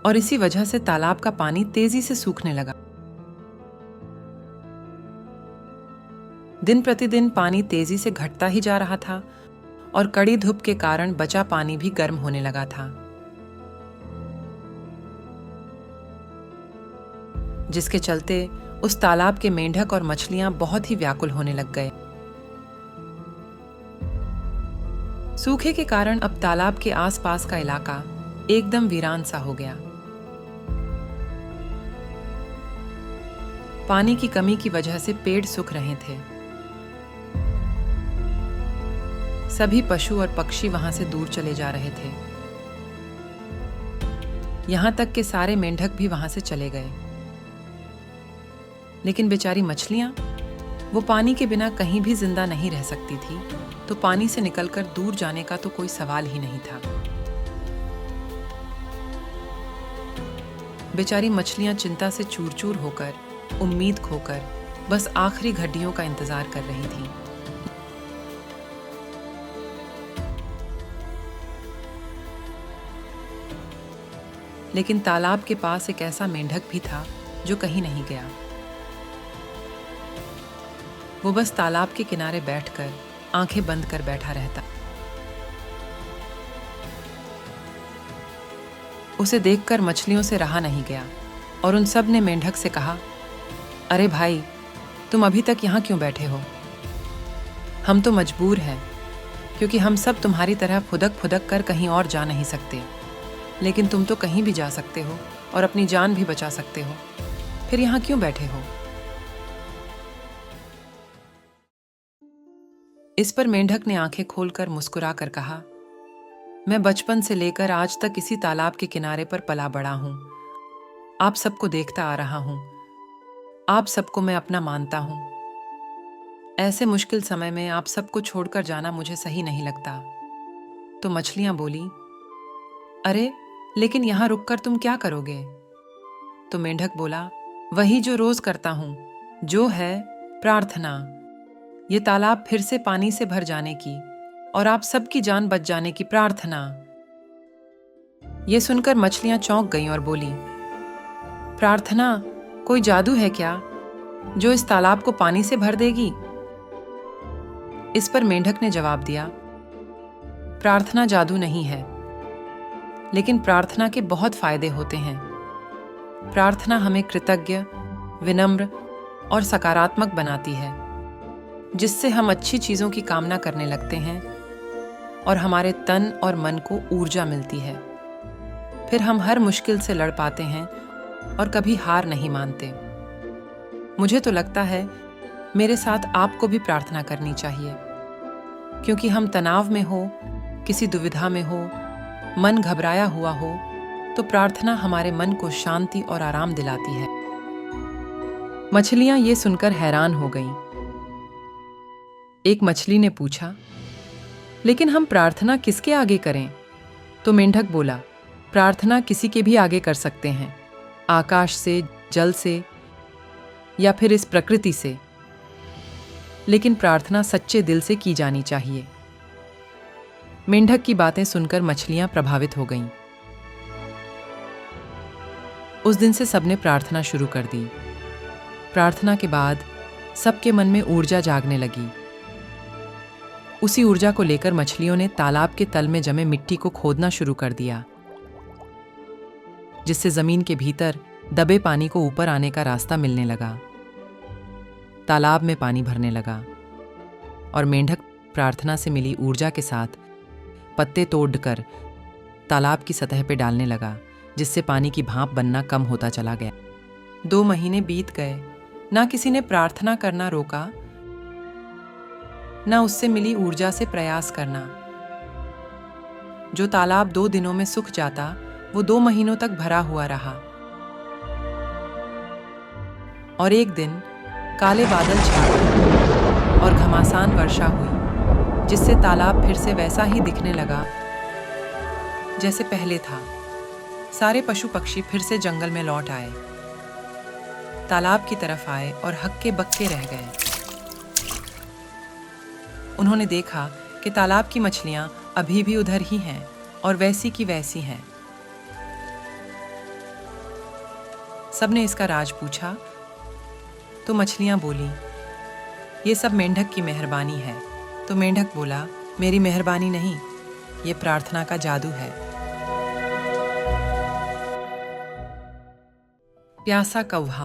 और इसी वजह से तालाब का पानी तेजी से सूखने लगा। दिन प्रतिदिन पानी तेजी से घटता ही जा रहा था और कड़ी धूप के कारण बचा पानी भी गर्म होने लगा था, जिसके चलते उस तालाब के मेंढक और मछलियां बहुत ही व्याकुल होने लग गए। सूखे के कारण अब तालाब के आसपास का इलाका एकदम वीरान सा हो गया। पानी की कमी की वजह से पेड़ सूख रहे थे। सभी पशु और पक्षी वहां से दूर चले जा रहे थे। यहां तक कि सारे मेंढक भी वहां से चले गए। लेकिन बेचारी मछलियां, वो पानी के बिना कहीं भी जिंदा नहीं रह सकती थी, तो पानी से निकलकर दूर जाने का तो कोई सवाल ही नहीं था। बेचारी मछलियां चिंता से चूर चूर होकर, उम्मीद खोकर बस आखिरी घड़ियों का इंतजार कर रही थी। लेकिन तालाब के पास एक ऐसा मेंढक भी था जो कहीं नहीं गया। वो बस तालाब के किनारे बैठकर आंखें बंद कर बैठा रहता। उसे देखकर मछलियों से रहा नहीं गया और उन सब ने मेंढक से कहा, अरे भाई, तुम अभी तक यहाँ क्यों बैठे हो? हम तो मजबूर हैं, क्योंकि हम सब तुम्हारी तरह फुदक फुदक कर कहीं और जा नहीं सकते, लेकिन तुम तो कहीं भी जा सकते हो और अपनी जान भी बचा सकते हो, फिर यहाँ क्यों बैठे हो? इस पर मेंढक ने आंखें खोलकर मुस्कुरा कर कहा, मैं बचपन से लेकर आज तक इसी तालाब के किनारे पर पला बड़ा हूं। आप सबको देखता आ रहा हूं। आप सबको मैं अपना मानता हूं। ऐसे मुश्किल समय में आप सबको छोड़कर जाना मुझे सही नहीं लगता। तो मछलियां बोली, अरे लेकिन यहां रुककर तुम क्या करोगे? तो मेंढक बोला, वही जो रोज करता हूं, जो है प्रार्थना। ये तालाब फिर से पानी से भर जाने की और आप सबकी जान बच जाने की प्रार्थना। ये सुनकर मछलियां चौंक गईं और बोली, प्रार्थना कोई जादू है क्या जो इस तालाब को पानी से भर देगी? इस पर मेंढक ने जवाब दिया, प्रार्थना जादू नहीं है, लेकिन प्रार्थना के बहुत फायदे होते हैं। प्रार्थना हमें कृतज्ञ, विनम्र और सकारात्मक बनाती है, जिससे हम अच्छी चीजों की कामना करने लगते हैं और हमारे तन और मन को ऊर्जा मिलती है। फिर हम हर मुश्किल से लड़ पाते हैं और कभी हार नहीं मानते। मुझे तो लगता है मेरे साथ आपको भी प्रार्थना करनी चाहिए, क्योंकि हम तनाव में हो, किसी दुविधा में हो, मन घबराया हुआ हो, तो प्रार्थना हमारे मन को शांति और आराम दिलाती है। मछलियां ये सुनकर हैरान हो गईं। एक मछली ने पूछा, लेकिन हम प्रार्थना किसके आगे करें? तो मेंढक बोला, प्रार्थना किसी के भी आगे कर सकते हैं, आकाश से, जल से या फिर इस प्रकृति से, लेकिन प्रार्थना सच्चे दिल से की जानी चाहिए। मेंढक की बातें सुनकर मछलियां प्रभावित हो गईं। उस दिन से सबने प्रार्थना शुरू कर दी। प्रार्थना के बाद सबके मन में ऊर्जा जागने लगी। उसी ऊर्जा को लेकर मछलियों ने तालाब के तल में जमे मिट्टी को खोदना शुरू कर दिया, जिससे जमीन के भीतर दबे पानी को ऊपर आने का रास्ता मिलने लगा। तालाब में पानी भरने लगा और मेंढक प्रार्थना से मिली ऊर्जा के साथ पत्ते तोड़कर तालाब की सतह पर डालने लगा, जिससे पानी की भाप बनना कम होता चला गया। 2 महीने बीत गए, ना किसी ने प्रार्थना करना रोका, ना उससे मिली ऊर्जा से प्रयास करना। जो तालाब 2 दिनों में सूख जाता, वो 2 महीनों तक भरा हुआ रहा। और एक दिन काले बादल छा गए और घमासान वर्षा हुई, जिससे तालाब फिर से वैसा ही दिखने लगा जैसे पहले था। सारे पशु पक्षी फिर से जंगल में लौट आए, तालाब की तरफ आए और हक्के बक्के रह गए। उन्होंने देखा कि तालाब की मछलियां अभी भी उधर ही हैं और वैसी की वैसी हैं। सबने इसका राज पूछा, तो मछलियां बोली, ये सब मेंढक की मेहरबानी है। तो मेंढक बोला, मेरी मेहरबानी नहीं, ये प्रार्थना का जादू है। प्यासा कौवा।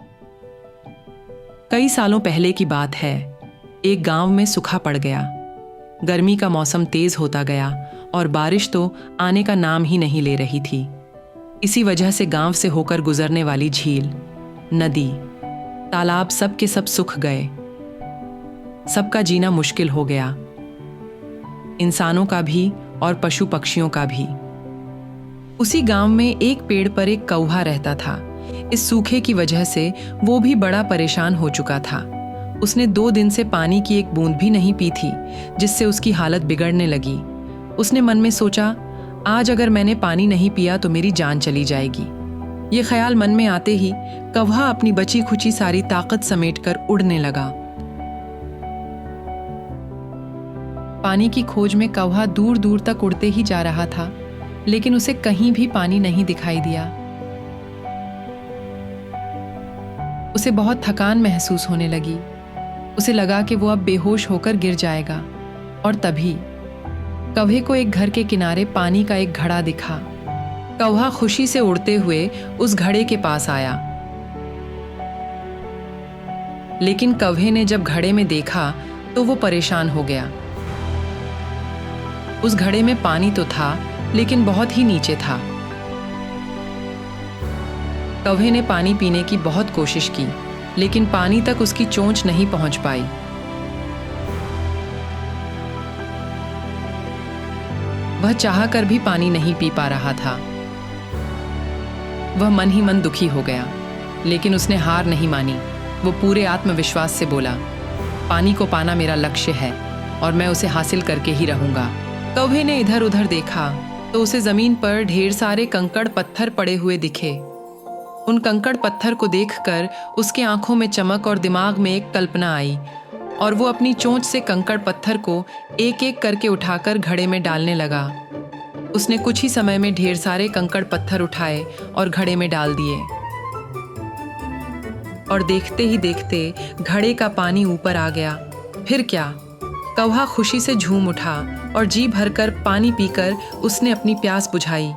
कई सालों पहले की बात है। एक गांव में सूखा पड़ गया। गर्मी का मौसम तेज होता गया और बारिश तो आने का नाम ही नहीं ले रही थी। इसी वजह से गांव से होकर गुजरने वाली झील, नदी, तालाब सब के सब सूख गए। सबका जीना मुश्किल हो गया, इंसानों का भी और पशु पक्षियों का भी। उसी गांव में एक पेड़ पर एक कौवा रहता था। इस सूखे की वजह से वो भी बड़ा परेशान हो चुका था। उसने 2 दिन से पानी की एक बूंद भी नहीं पी थी, जिससे उसकी हालत बिगड़ने लगी। उसने मन में सोचा, आज अगर मैंने पानी नहीं पिया तो मेरी जान चली जाएगी। ये ख्याल मन में आते ही कौवा अपनी बची खुची सारी ताकत समेटकर उड़ने लगा। पानी की खोज में कौवा दूर दूर तक उड़ते ही जा रहा था, लेकिन उसे कहीं भी पानी नहीं दिखाई दिया। उसे बहुत थकान महसूस होने लगी। उसे लगा कि वो अब बेहोश होकर गिर जाएगा। और तभी कौवे को एक घर के किनारे पानी का एक घड़ा दिखा। कौवा खुशी से उड़ते हुए उस घड़े के पास आया। लेकिन कौवे ने जब घड़े में देखा तो वो परेशान हो गया। उस घड़े में पानी तो था, लेकिन बहुत ही नीचे था। कौवे ने पानी पीने की बहुत कोशिश की, लेकिन पानी तक उसकी चोंच नहीं पहुंच पाई। वह चाहकर भी पानी नहीं पी पा रहा था। वह मन ही मन दुखी हो गया, लेकिन उसने हार नहीं मानी। वो पूरे आत्मविश्वास से बोला, पानी को पाना मेरा लक्ष्य है और मैं उसे हासिल करके ही रहूंगा। कौवे ने इधर उधर देखा तो उसे जमीन पर ढेर सारे कंकड़ पत्थर पड़े हुए दिखे। उन कंकड़ पत्थर को देखकर उसके आंखों में चमक और दिमाग में एक कल्पना आई, और वो अपनी चोंच से कंकड़ पत्थर को एक एक करके उठाकर घड़े में डालने लगा। उसने कुछ ही समय में ढेर सारे कंकड़ पत्थर उठाए और घड़े में डाल दिए। और देखते ही देखते घड़े का पानी ऊपर आ गया। फिर क्या, कौवा खुशी से झूम उठा और जी भरकर पानी पीकर उसने अपनी प्यास बुझाई।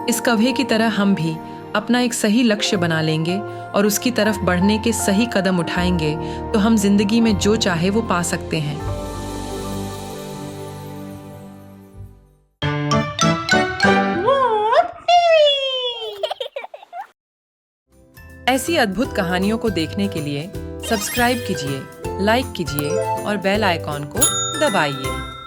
इस कौवे की तरह हम भी अपना एक सही लक्ष्य बना लेंगे और उसकी तरफ बढ़ने के सही कदम उठाएंगे तो हम जिंदगी में जो चाहे वो पा सकते हैं। ऐसी अद्भुत कहानियों को देखने के लिए सब्सक्राइब कीजिए, लाइक कीजिए और बेल आइकॉन को दबाइए।